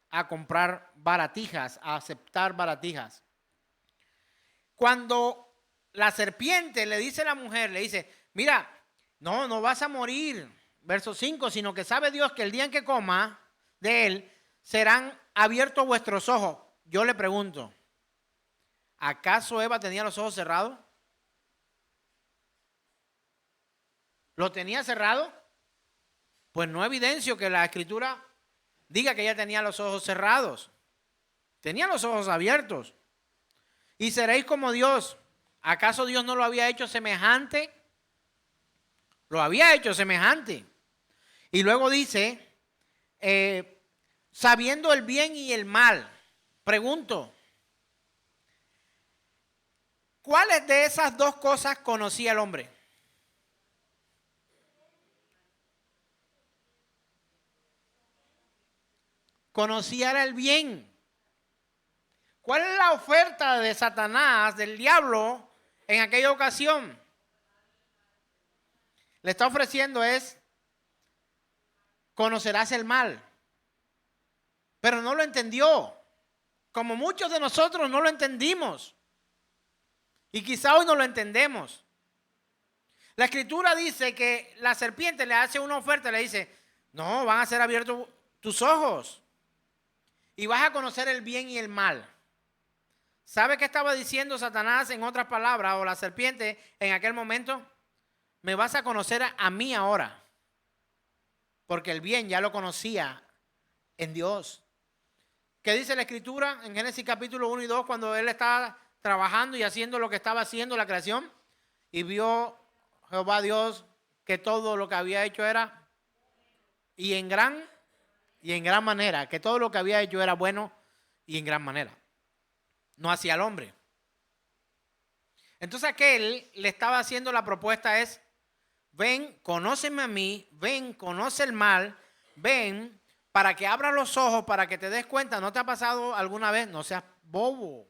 a comprar baratijas, a aceptar baratijas. Cuando la serpiente le dice a la mujer, le dice, mira, no vas a morir, verso 5, sino que sabe Dios que el día en que coma de él, serán abiertos vuestros ojos. Yo le pregunto, ¿acaso Eva tenía los ojos cerrados? ¿Lo tenía cerrado? Pues no evidencio que la escritura diga que ella tenía los ojos cerrados. Tenía los ojos abiertos. Y seréis como Dios. ¿Acaso Dios no lo había hecho semejante? Lo había hecho semejante. Y luego dice, sabiendo el bien y el mal. Pregunto, ¿cuáles de esas dos cosas conocía el hombre? Conocía el bien. ¿Cuál es la oferta de Satanás, del diablo, en aquella ocasión? Le está ofreciendo es, conocerás el mal. Pero no lo entendió. Como muchos de nosotros no lo entendimos. Y quizá hoy no lo entendemos. La escritura dice que la serpiente le hace una oferta, le dice, no, van a ser abiertos tus ojos. Y vas a conocer el bien y el mal. ¿Sabe qué estaba diciendo Satanás en otras palabras, o la serpiente en aquel momento? Me vas a conocer a mí ahora. Porque el bien ya lo conocía en Dios. ¿Qué dice la escritura en Génesis capítulo 1 y 2 cuando él estaba trabajando y haciendo lo que estaba haciendo la creación? Y vio Jehová Dios que todo lo que había hecho era y en gran manera, que todo lo que había hecho era bueno y en gran manera. No hacia el hombre. Entonces aquel le estaba haciendo la propuesta es, ven, conóceme a mí, ven, conoce el mal, ven, para que abras los ojos, para que te des cuenta. ¿No te ha pasado alguna vez? No seas bobo.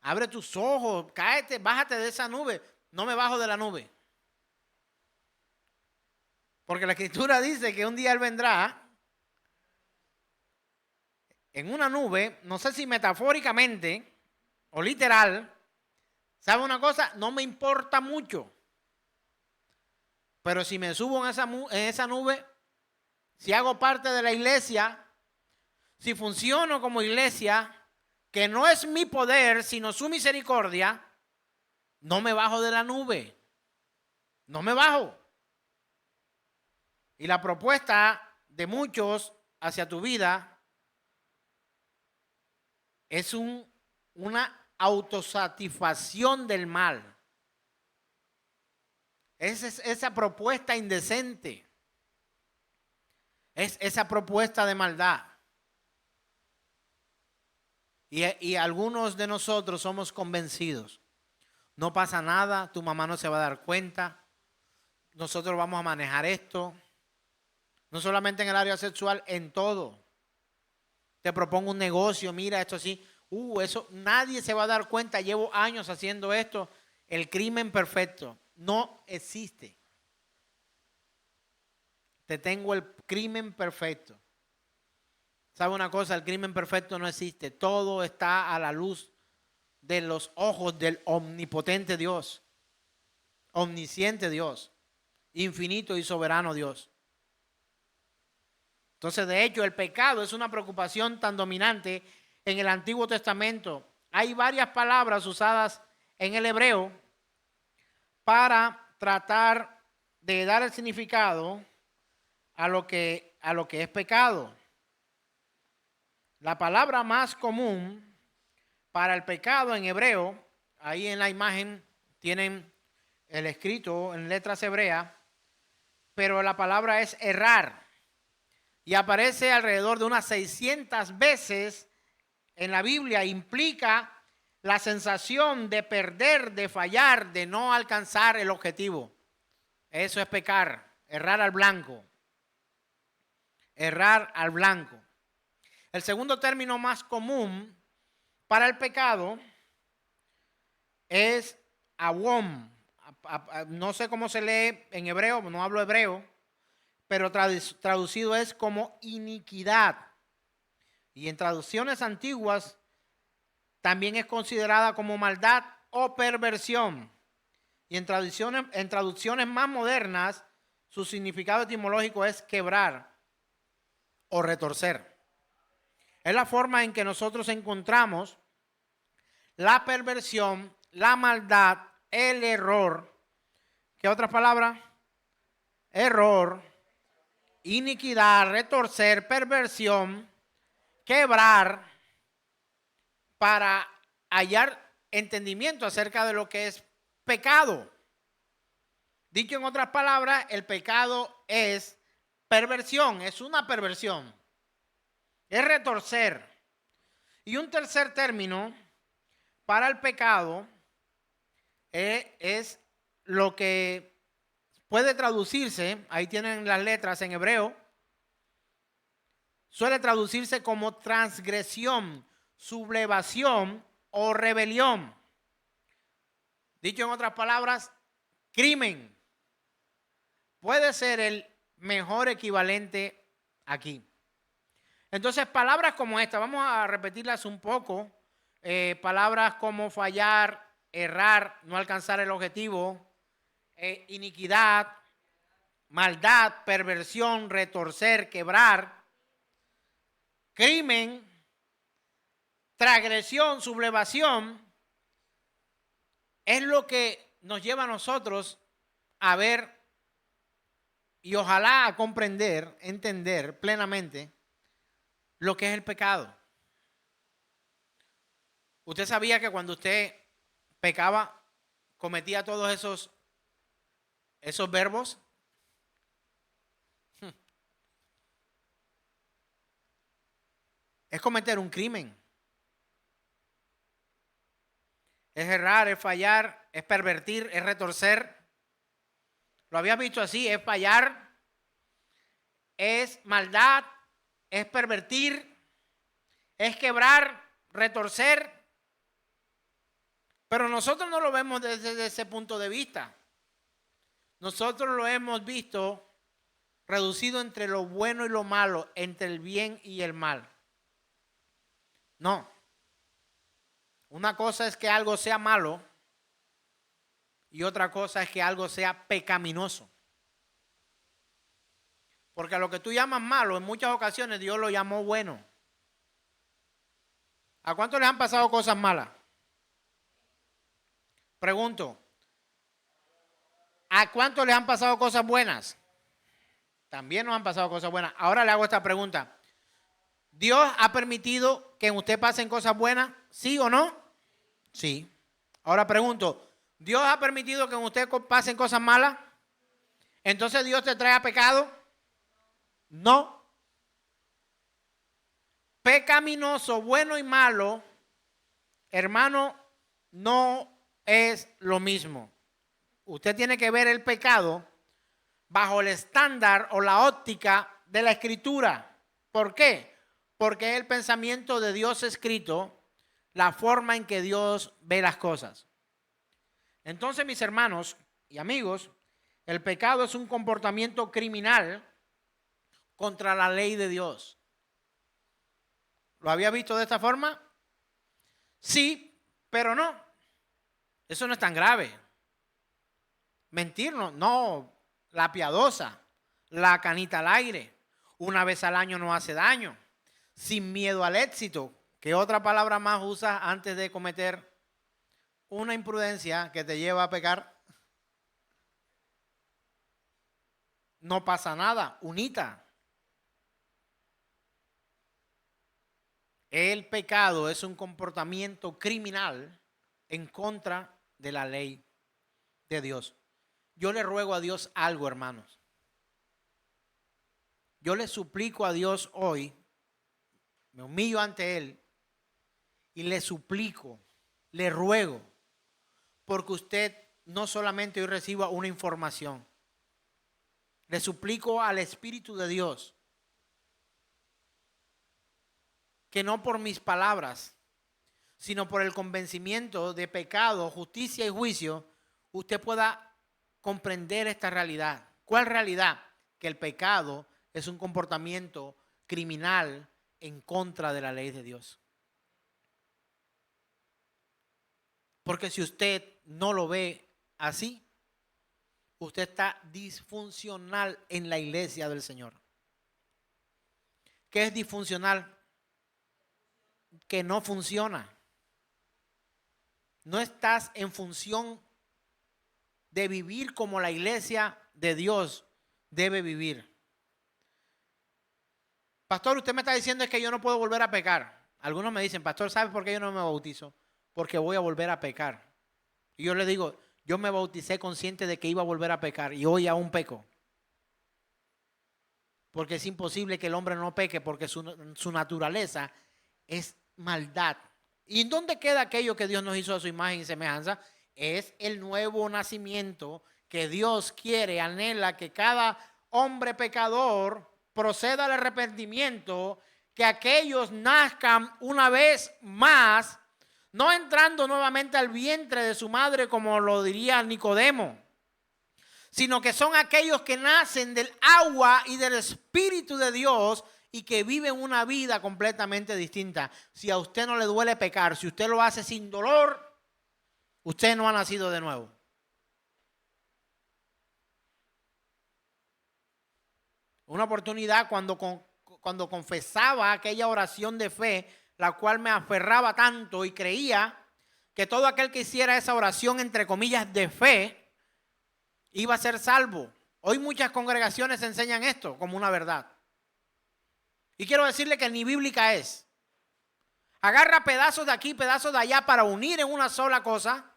Abre tus ojos, cáete, bájate de esa nube. No me bajo de la nube. Porque la escritura dice que un día él vendrá en una nube, no sé si metafóricamente o literal. ¿Sabe una cosa? No me importa mucho. Pero si me subo en esa nube, si hago parte de la iglesia, si funciono como iglesia, que no es mi poder, sino su misericordia, no me bajo de la nube. No me bajo. Y la propuesta de muchos hacia tu vida es una autosatisfacción del mal. Es esa propuesta indecente. Es esa propuesta de maldad. Y algunos de nosotros somos convencidos. No pasa nada, tu mamá no se va a dar cuenta. Nosotros vamos a manejar esto. No solamente en el área sexual, en todo. Te propongo un negocio, mira esto así. Eso nadie se va a dar cuenta. Llevo años haciendo esto. El crimen perfecto no existe. Te tengo el crimen perfecto. ¿Sabe una cosa? El crimen perfecto no existe. Todo está a la luz de los ojos del omnipotente Dios, omnisciente Dios, infinito y soberano Dios. Entonces, de hecho, el pecado es una preocupación tan dominante en el Antiguo Testamento. Hay varias palabras usadas en el hebreo para tratar de dar el significado a lo que es pecado. La palabra más común para el pecado en hebreo, ahí en la imagen tienen el escrito en letras hebreas, pero la palabra es errar. Y aparece alrededor de unas 600 veces en la Biblia. Implica la sensación de perder, de fallar, de no alcanzar el objetivo. Eso es pecar, errar al blanco. Errar al blanco. El segundo término más común para el pecado es awom. No sé cómo se lee en hebreo, no hablo hebreo, pero traducido es como iniquidad. Y en traducciones antiguas también es considerada como maldad o perversión. Y en traducciones más modernas, su significado etimológico es quebrar o retorcer. Es la forma en que nosotros encontramos la perversión, la maldad, el error. ¿Qué otra palabra? Error, iniquidad, retorcer, perversión, quebrar, para hallar entendimiento acerca de lo que es pecado. Dicho en otras palabras, el pecado es perversión, es una perversión, es retorcer. Y un tercer término para el pecado es lo que puede traducirse, ahí tienen las letras en hebreo, suele traducirse como transgresión, sublevación o rebelión. Dicho en otras palabras, crimen. Puede ser el mejor equivalente aquí. Entonces, palabras como esta, vamos a repetirlas un poco. Palabras como fallar, errar, no alcanzar el objetivo, iniquidad, maldad, perversión, retorcer, quebrar, crimen, transgresión, sublevación, es lo que nos lleva a nosotros a ver y ojalá a comprender, entender plenamente lo que es el pecado. ¿Usted sabía que cuando usted pecaba, cometía todos esos verbos? Es cometer un crimen. Es errar, es fallar, es pervertir, es retorcer. ¿Lo habías visto así? Es fallar, es maldad, es pervertir, es quebrar, retorcer. Pero nosotros no lo vemos desde ese punto de vista. Nosotros lo hemos visto reducido entre lo bueno y lo malo, entre el bien y el mal. No. Una cosa es que algo sea malo y otra cosa es que algo sea pecaminoso. Porque a lo que tú llamas malo, en muchas ocasiones Dios lo llamó bueno. ¿A cuántos les han pasado cosas malas? Pregunto, ¿a cuántos les han pasado cosas buenas? También nos han pasado cosas buenas. Ahora le hago esta pregunta. ¿Dios ha permitido que en usted pasen cosas buenas? ¿Sí o no? Sí. Ahora pregunto, ¿Dios ha permitido que en usted pasen cosas malas? ¿Entonces Dios te trae a pecado? No. Pecaminoso, bueno y malo, hermano, no es lo mismo. Usted tiene que ver el pecado bajo el estándar o la óptica de la Escritura. ¿Por qué? Porque es el pensamiento de Dios escrito, la forma en que Dios ve las cosas. Entonces, mis hermanos y amigos, el pecado es un comportamiento criminal contra la ley de Dios. ¿Lo había visto de esta forma? Sí, pero no. Eso no es tan grave. Mentir no. La piadosa, la canita al aire, una vez al año no hace daño. Sin miedo al éxito. ¿Qué otra palabra más usas antes de cometer una imprudencia que te lleva a pecar? No pasa nada, unita. El pecado es un comportamiento criminal en contra de la ley de Dios. Yo le ruego a Dios algo, hermanos. Yo le suplico a Dios hoy, me humillo ante Él y le suplico, le ruego, porque usted no solamente hoy reciba una información. Le suplico al Espíritu de Dios que no por mis palabras, sino por el convencimiento de pecado, justicia y juicio, usted pueda comprender esta realidad. ¿Cuál realidad? Que el pecado es un comportamiento criminal en contra de la ley de Dios. Porque si usted no lo ve así, usted está disfuncional en la iglesia del Señor. ¿Qué es disfuncional? Que no funciona. No estás en función de vivir como la iglesia de Dios debe vivir. Pastor, usted me está diciendo es que yo no puedo volver a pecar. Algunos me dicen, pastor, ¿sabe por qué yo no me bautizo? Porque voy a volver a pecar. Y yo le digo, yo me bauticé consciente de que iba a volver a pecar y hoy aún peco. Porque es imposible que el hombre no peque porque su naturaleza es maldad. ¿Y en dónde queda aquello que Dios nos hizo a su imagen y semejanza? Es el nuevo nacimiento que Dios quiere, anhela que cada hombre pecador proceda al arrepentimiento, que aquellos nazcan una vez más, no entrando nuevamente al vientre de su madre como lo diría Nicodemo, sino que son aquellos que nacen del agua y del Espíritu de Dios y que viven una vida completamente distinta. Si a usted no le duele pecar, si usted lo hace sin dolor, usted no ha nacido de nuevo. Una oportunidad cuando confesaba aquella oración de fe, la cual me aferraba tanto y creía que todo aquel que hiciera esa oración, entre comillas, de fe, iba a ser salvo. Hoy muchas congregaciones enseñan esto como una verdad. Y quiero decirle que ni bíblica es. Agarra pedazos de aquí, pedazos de allá para unir en una sola cosa,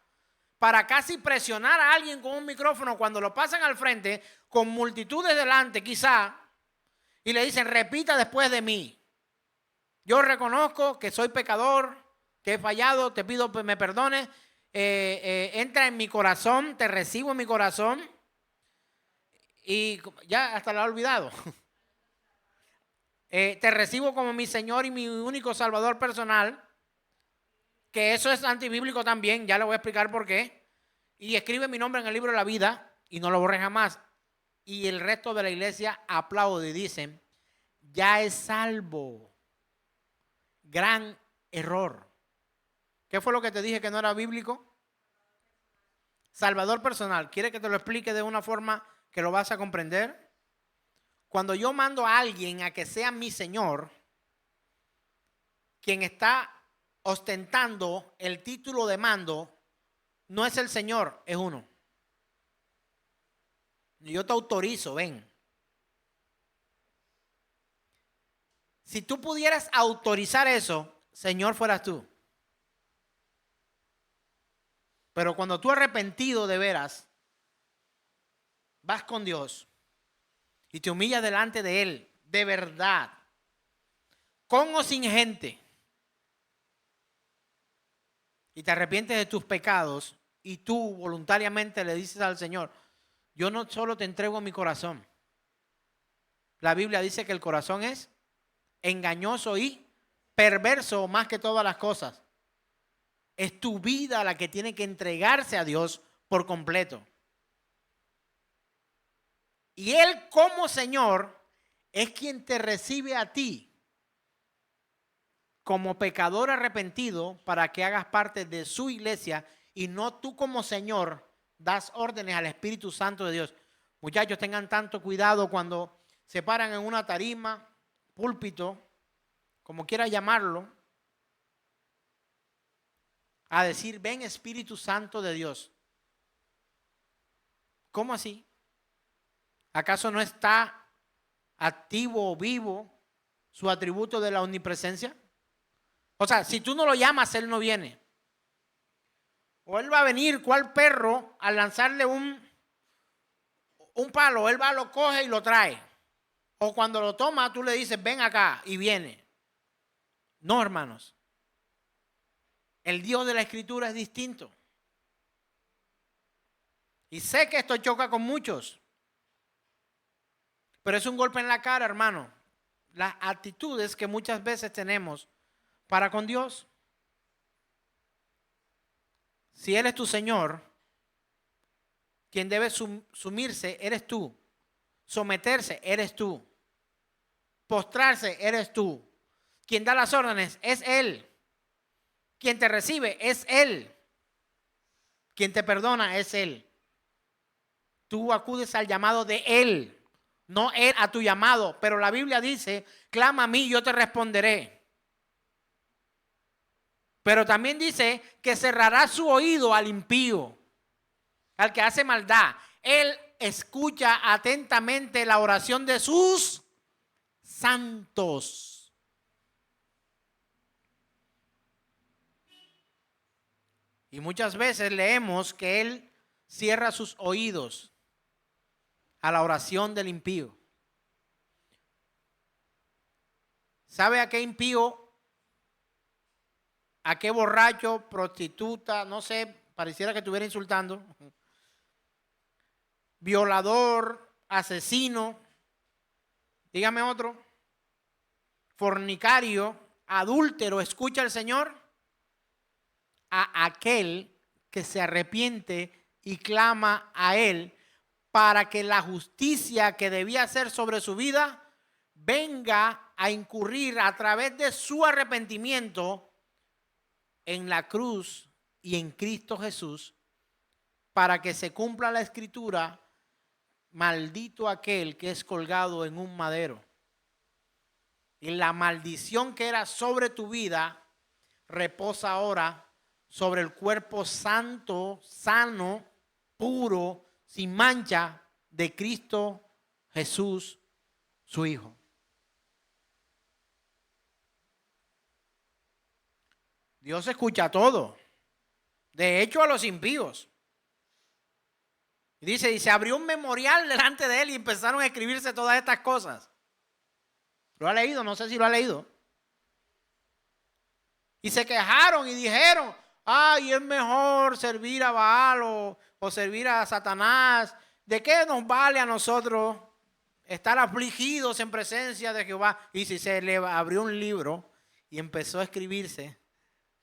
para casi presionar a alguien con un micrófono cuando lo pasan al frente, con multitudes delante quizá, y le dicen, repita después de mí. Yo reconozco que soy pecador, que he fallado, te pido que me perdones, entra en mi corazón, te recibo en mi corazón, y ya hasta lo he olvidado. Te recibo como mi Señor y mi único Salvador personal, que eso es antibíblico también, ya le voy a explicar por qué. Y escribe mi nombre en el libro de la vida y no lo borre jamás. Y el resto de la iglesia aplaude y dicen, ya es salvo. Gran error. ¿Qué fue lo que te dije que no era bíblico? Salvador personal. ¿Quiere que te lo explique de una forma que lo vas a comprender? Cuando yo mando a alguien a que sea mi Señor, quien está ostentando el título de mando, no es el Señor, es uno. Yo te autorizo, ven. Si tú pudieras autorizar eso, Señor, fueras tú. Pero cuando tú arrepentido de veras, vas con Dios y te humillas delante de Él, de verdad, con o sin gente, y te arrepientes de tus pecados y tú voluntariamente le dices al Señor, yo no solo te entrego mi corazón. La Biblia dice que el corazón es engañoso y perverso más que todas las cosas. Es tu vida la que tiene que entregarse a Dios por completo. Y Él como Señor es quien te recibe a ti como pecador arrepentido para que hagas parte de su iglesia y no tú como Señor das órdenes al Espíritu Santo de Dios. Muchachos, tengan tanto cuidado cuando se paran en una tarima, púlpito, como quiera llamarlo, a decir, ven Espíritu Santo de Dios. ¿Cómo así? ¿Acaso no está activo o vivo su atributo de la omnipresencia? O sea, si tú no lo llamas, Él no viene. O Él va a venir, ¿cuál perro? A lanzarle un un palo, él va, lo coge y lo trae. O cuando lo toma, tú le dices, ven acá, y viene. No, hermanos. El Dios de la Escritura es distinto. Y sé que esto choca con muchos. Pero es un golpe en la cara, hermano. Las actitudes que muchas veces tenemos para con Dios. Si Él es tu Señor, quien debe sumirse eres tú. Someterse eres tú. Postrarse eres tú. Quien da las órdenes es Él. Quien te recibe es Él. Quien te perdona es Él. Tú acudes al llamado de Él, no Él a tu llamado. Pero la Biblia dice, clama a mí, yo te responderé. Pero también dice que cerrará su oído al impío, al que hace maldad. Él escucha atentamente la oración de sus santos. Y muchas veces leemos que Él cierra sus oídos a la oración del impío. ¿Sabe a qué impío? ¿A qué borracho, prostituta, no sé, pareciera que estuviera insultando? Violador, asesino, dígame otro, fornicario, adúltero, escucha al Señor. A aquel que se arrepiente y clama a Él para que la justicia que debía hacer sobre su vida venga a incurrir a través de su arrepentimiento en la cruz y en Cristo Jesús, para que se cumpla la escritura: maldito aquel que es colgado en un madero. Y la maldición que era sobre tu vida reposa ahora sobre el cuerpo santo, sano, puro, sin mancha de Cristo Jesús, su Hijo. Dios escucha todo. De hecho, a los impíos. Y dice, abrió un memorial delante de él y empezaron a escribirse todas estas cosas. ¿Lo ha leído? No sé si lo ha leído. Y se quejaron y dijeron, ay, es mejor servir a Baal o servir a Satanás. ¿De qué nos vale a nosotros estar afligidos en presencia de Jehová? Y si se le abrió un libro y empezó a escribirse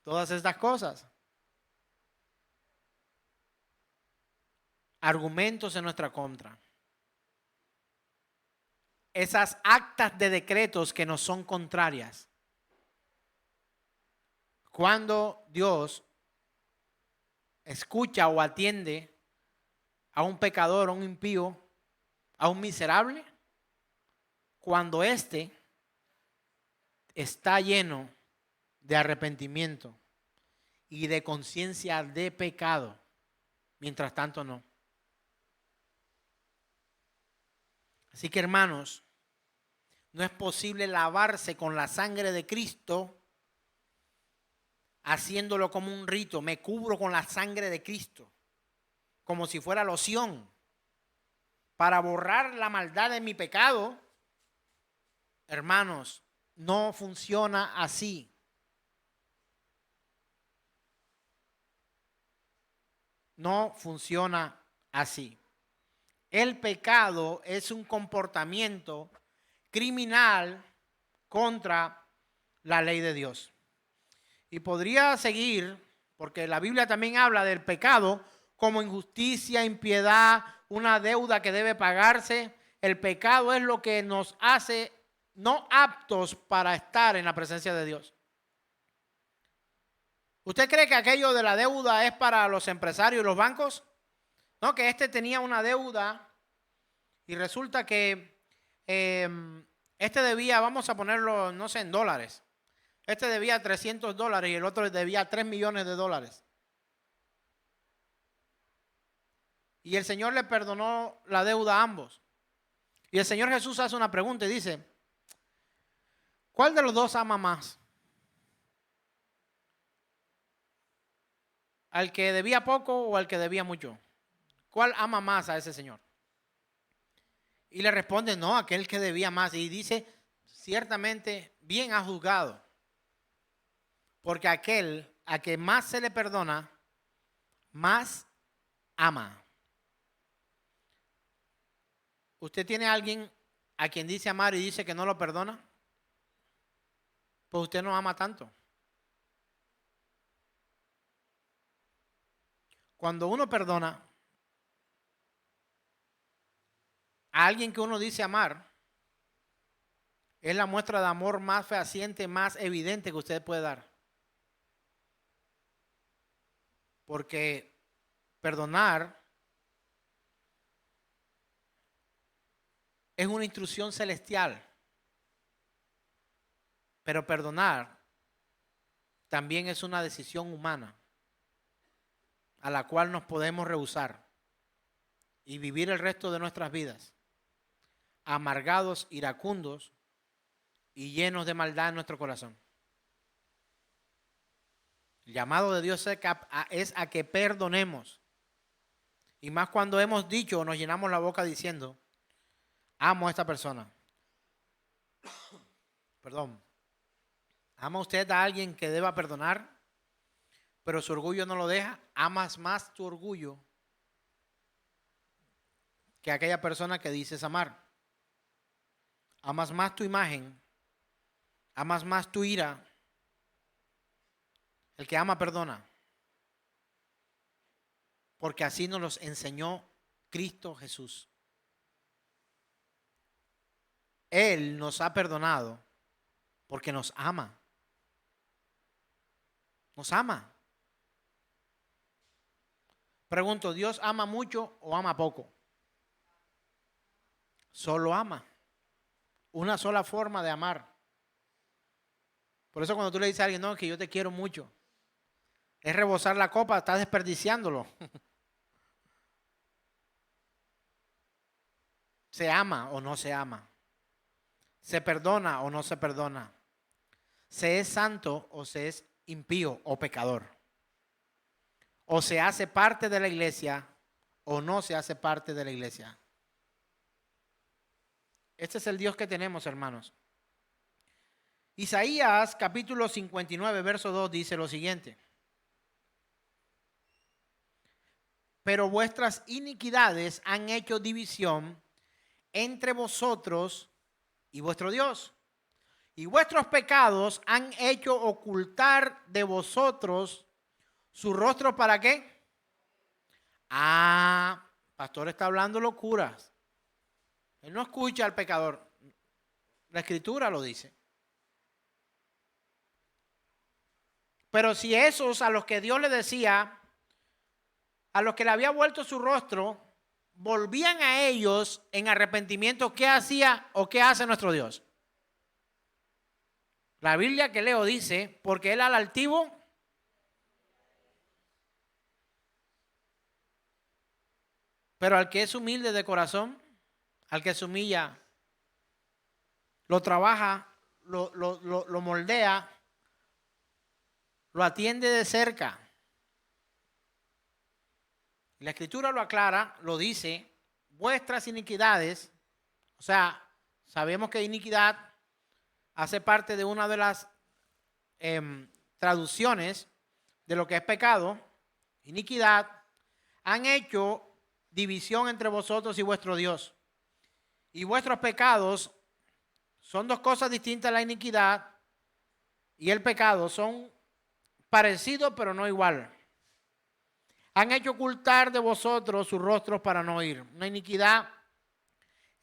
todas estas cosas. Argumentos en nuestra contra. Esas actas de decretos que nos son contrarias. Cuando Dios escucha o atiende a un pecador, a un impío, a un miserable, cuando éste está lleno de arrepentimiento y de conciencia de pecado, mientras tanto no. Así que, hermanos, no es posible lavarse con la sangre de Cristo haciéndolo como un rito. Me cubro con la sangre de Cristo, como si fuera loción, para borrar la maldad de mi pecado. Hermanos, no funciona así. No funciona así. El pecado es un comportamiento criminal contra la ley de Dios. Y podría seguir, porque la Biblia también habla del pecado como injusticia, impiedad, una deuda que debe pagarse. El pecado es lo que nos hace no aptos para estar en la presencia de Dios. ¿Usted cree que aquello de la deuda es para los empresarios y los bancos? No, que este tenía una deuda y resulta que este debía, vamos a ponerlo, no sé, en dólares. Este debía $300 y el otro debía $3 millones. Y el Señor le perdonó la deuda a ambos. Y el Señor Jesús hace una pregunta y dice, ¿cuál de los dos ama más? ¿Al que debía poco o al que debía mucho? ¿Cuál ama más a ese señor? Y le responde, no, aquel que debía más. Y dice, ciertamente, bien ha juzgado. Porque aquel a que más se le perdona, más ama. ¿Usted tiene a alguien a quien dice amar y dice que no lo perdona? Pues usted no ama tanto. Cuando uno perdona a alguien que uno dice amar, es la muestra de amor más fehaciente, más evidente que usted puede dar. Porque perdonar es una instrucción celestial. Pero perdonar también es una decisión humana a la cual nos podemos rehusar y vivir el resto de nuestras vidas amargados, iracundos y llenos de maldad en nuestro corazón. El llamado de Dios es a que perdonemos. Y más cuando hemos dicho o nos llenamos la boca diciendo, amo a esta persona. Perdón. ¿Ama usted a alguien que deba perdonar, pero su orgullo no lo deja? ¿Amas más tu orgullo que aquella persona que dices amar? ¿Amas más tu imagen? ¿Amas más tu ira? El que ama perdona. Porque así nos los enseñó Cristo Jesús. Él nos ha perdonado porque nos ama. Nos ama. Pregunto, ¿Dios ama mucho o ama poco? Solo ama. Una sola forma de amar. Por eso cuando tú le dices a alguien, no, que yo te quiero mucho, es rebosar la copa, estás desperdiciándolo. ¿Se ama o no se ama? ¿Se perdona o no se perdona? ¿Se es santo o se es impío o pecador? ¿O se hace parte de la iglesia o no se hace parte de la iglesia? Este es el Dios que tenemos, hermanos. Isaías capítulo 59, verso 2 dice lo siguiente. Pero vuestras iniquidades han hecho división entre vosotros y vuestro Dios. Y vuestros pecados han hecho ocultar de vosotros su rostro. ¿Para qué? Pastor está hablando locuras. Él no escucha al pecador. La Escritura lo dice. Pero si esos a los que Dios le decía, a los que le había vuelto su rostro, volvían a ellos en arrepentimiento, ¿qué hacía o qué hace nuestro Dios? La Biblia que leo dice, porque él al altivo pero al que es humilde de corazón, al que se humilla, lo trabaja, lo moldea, lo atiende de cerca. La Escritura lo aclara, lo dice, vuestras iniquidades, o sea, sabemos que iniquidad hace parte de una de las traducciones de lo que es pecado. Iniquidad han hecho división entre vosotros y vuestro Dios. Y vuestros pecados son dos cosas distintas. La iniquidad y el pecado son parecidos pero no igual. Han hecho ocultar de vosotros sus rostros para no oír. Una iniquidad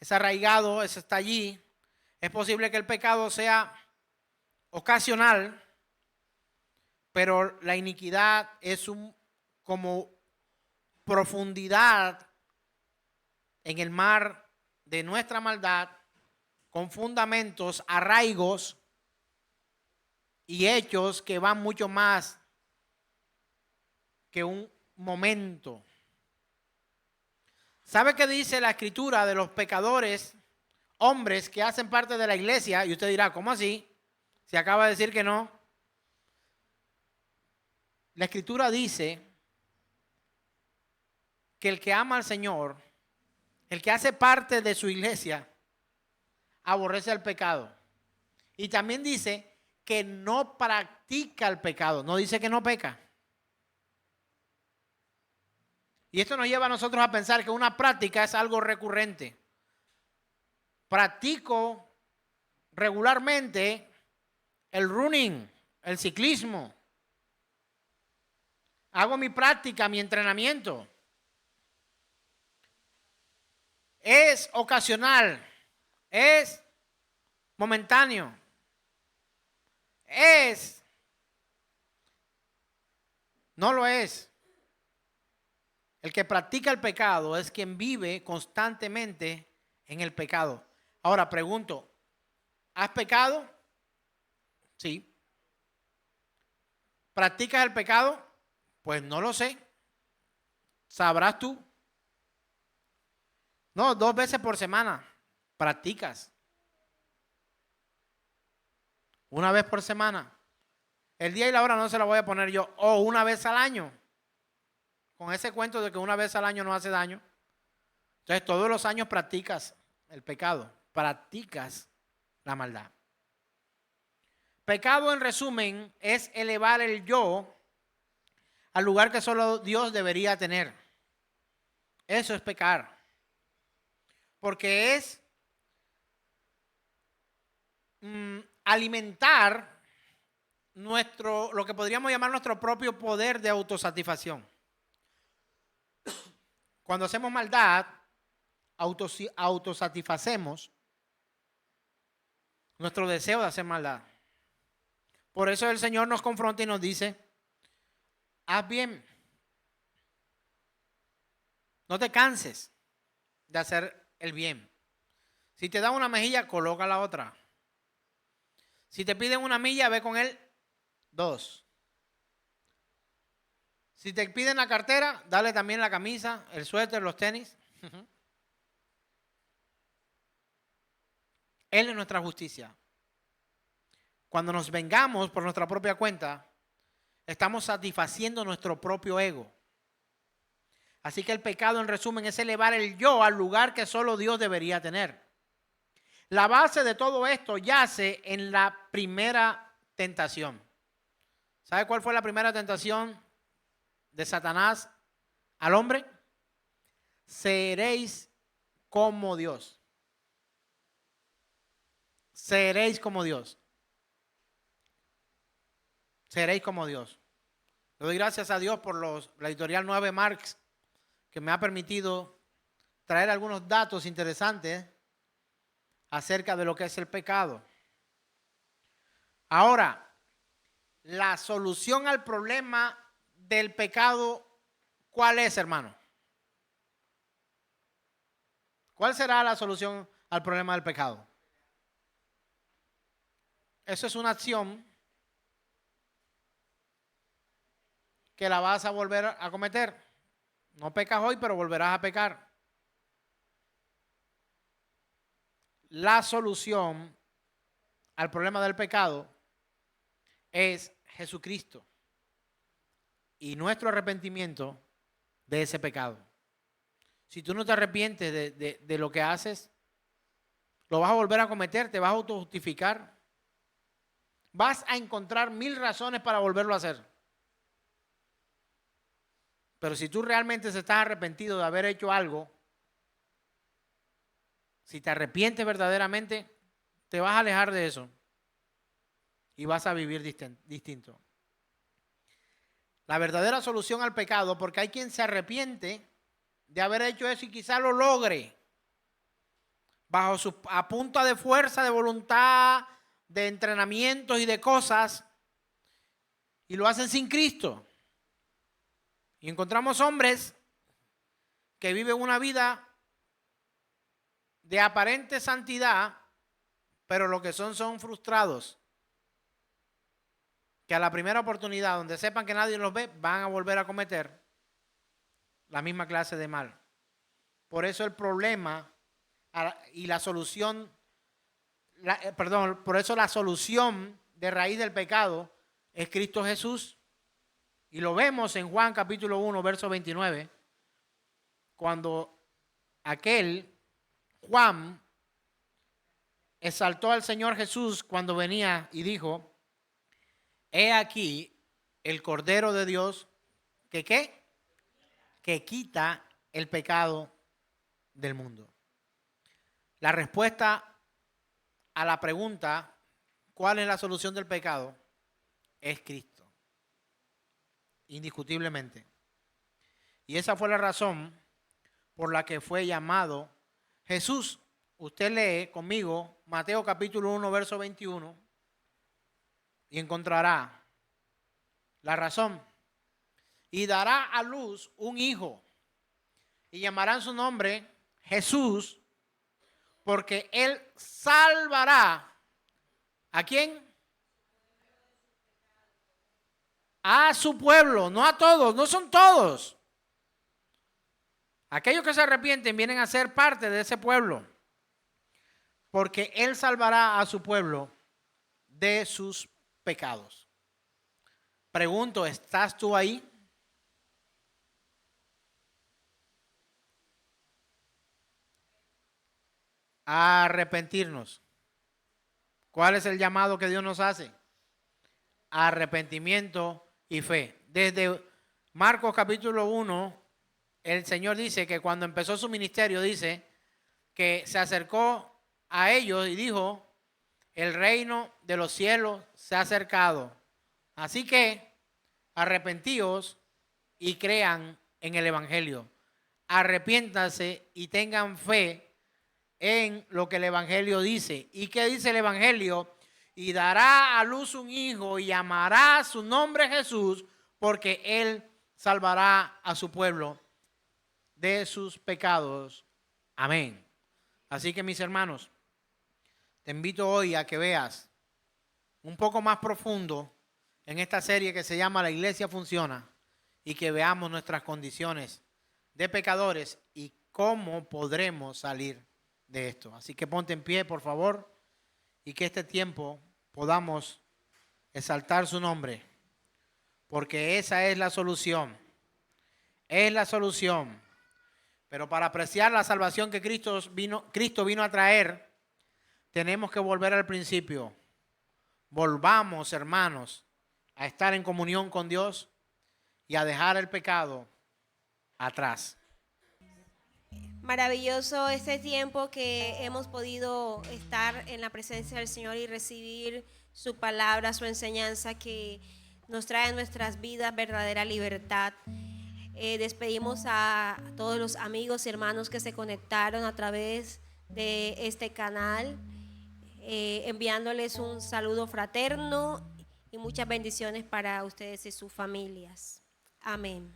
es arraigado, eso está allí. Es posible que el pecado sea ocasional, pero la iniquidad es como profundidad en el mar de nuestra maldad, con fundamentos, arraigos y hechos que van mucho más que un momento. ¿Sabe qué dice la Escritura de los pecadores, hombres que hacen parte de la iglesia? Y usted dirá, ¿cómo así? Se acaba de decir que no. La Escritura dice que el que ama al Señor El que hace parte de su iglesia aborrece el pecado. Y también dice que no practica el pecado, no dice que no peca. Y esto nos lleva a nosotros a pensar que una práctica es algo recurrente. Practico regularmente el running, el ciclismo. Hago mi práctica, mi entrenamiento. Es ocasional, es momentáneo, no lo es. El que practica el pecado es quien vive constantemente en el pecado. Ahora pregunto, ¿has pecado? Sí. ¿Practicas el pecado? Pues no lo sé. ¿Sabrás tú? No, 2 veces por semana practicas. 1 vez por semana. El día y la hora no se la voy a poner yo. O 1 vez al año. Con ese cuento de que 1 vez al año no hace daño. Entonces todos los años practicas el pecado. Practicas la maldad. Pecado, en resumen, es elevar el yo al lugar que solo Dios debería tener. Eso es pecar. Porque es alimentar lo que podríamos llamar nuestro propio poder de autosatisfacción. Cuando hacemos maldad, autosatisfacemos nuestro deseo de hacer maldad. Por eso el Señor nos confronta y nos dice, haz bien. No te canses de hacer el bien. Si te dan una mejilla, coloca la otra. Si te piden 1 milla, ve con él 2. Si te piden la cartera, dale también la camisa, el suéter, los tenis. Él es nuestra justicia. Cuando nos vengamos por nuestra propia cuenta, estamos satisfaciendo nuestro propio ego. Así que el pecado, en resumen, es elevar el yo al lugar que solo Dios debería tener. La base de todo esto yace en la primera tentación. ¿Sabe cuál fue la primera tentación de Satanás al hombre? Seréis como Dios. Seréis como Dios. Seréis como Dios. Le doy gracias a Dios por la editorial 9 Marx, que me ha permitido traer algunos datos interesantes acerca de lo que es el pecado. Ahora, la solución al problema del pecado, ¿cuál es, hermano? ¿Cuál será la solución al problema del pecado? Eso es una acción que la vas a volver a cometer. No pecas hoy, pero volverás a pecar. La solución al problema del pecado es Jesucristo y nuestro arrepentimiento de ese pecado. Si tú no te arrepientes de lo que haces, lo vas a volver a cometer, te vas a autojustificar. Vas a encontrar 1000 razones para volverlo a hacer. Pero si tú realmente estás arrepentido de haber hecho algo, si te arrepientes verdaderamente, te vas a alejar de eso y vas a vivir distinto. La verdadera solución al pecado, porque hay quien se arrepiente de haber hecho eso y quizá lo logre a punta de fuerza, de voluntad, de entrenamientos y de cosas, y lo hacen sin Cristo. Y encontramos hombres que viven una vida de aparente santidad, pero lo que son frustrados, que a la primera oportunidad donde sepan que nadie los ve, van a volver a cometer la misma clase de mal. Por eso el problema y la solución, por eso la solución de raíz del pecado es Cristo Jesús. Y lo vemos en Juan capítulo 1, verso 29, cuando aquel Juan exaltó al Señor Jesús cuando venía y dijo: he aquí el Cordero de Dios que ¿qué? Que quita el pecado del mundo. La respuesta a la pregunta ¿cuál es la solución del pecado? Es Cristo, indiscutiblemente. Y esa fue la razón por la que fue llamado Jesús. Usted lee conmigo Mateo capítulo 1, verso 21 y encontrará la razón. Y dará a luz un hijo y llamarán su nombre Jesús, porque él salvará ¿a quién? A su pueblo, no a todos, no son todos. Aquellos que se arrepienten vienen a ser parte de ese pueblo, porque él salvará a su pueblo de sus pecados. Pregunto, ¿estás tú ahí? A arrepentirnos. ¿Cuál es el llamado que Dios nos hace? Arrepentimiento y fe. Desde Marcos capítulo 1, el Señor dice que cuando empezó su ministerio, dice que se acercó a ellos y dijo: el reino de los cielos se ha acercado. Así que arrepentíos y crean en el Evangelio. Arrepiéntanse y tengan fe en lo que el Evangelio dice. ¿Y qué dice el Evangelio? Y dará a luz un hijo y llamará su nombre Jesús, porque él salvará a su pueblo de sus pecados. Amén. Así que, mis hermanos, te invito hoy a que veas un poco más profundo en esta serie que se llama La Iglesia Funciona, y que veamos nuestras condiciones de pecadores y cómo podremos salir de esto. Así que ponte en pie, por favor, y que este tiempo podamos exaltar su nombre, porque esa es la solución. Es la solución. Pero para apreciar la salvación que Cristo vino a traer, tenemos que volver al principio. Volvamos, hermanos, a estar en comunión con Dios y a dejar el pecado atrás. Maravilloso este tiempo que hemos podido estar en la presencia del Señor y recibir su palabra, su enseñanza que nos trae en nuestras vidas verdadera libertad. Despedimos a todos los amigos y hermanos que se conectaron a través de este canal, enviándoles un saludo fraterno y muchas bendiciones para ustedes y sus familias. Amén.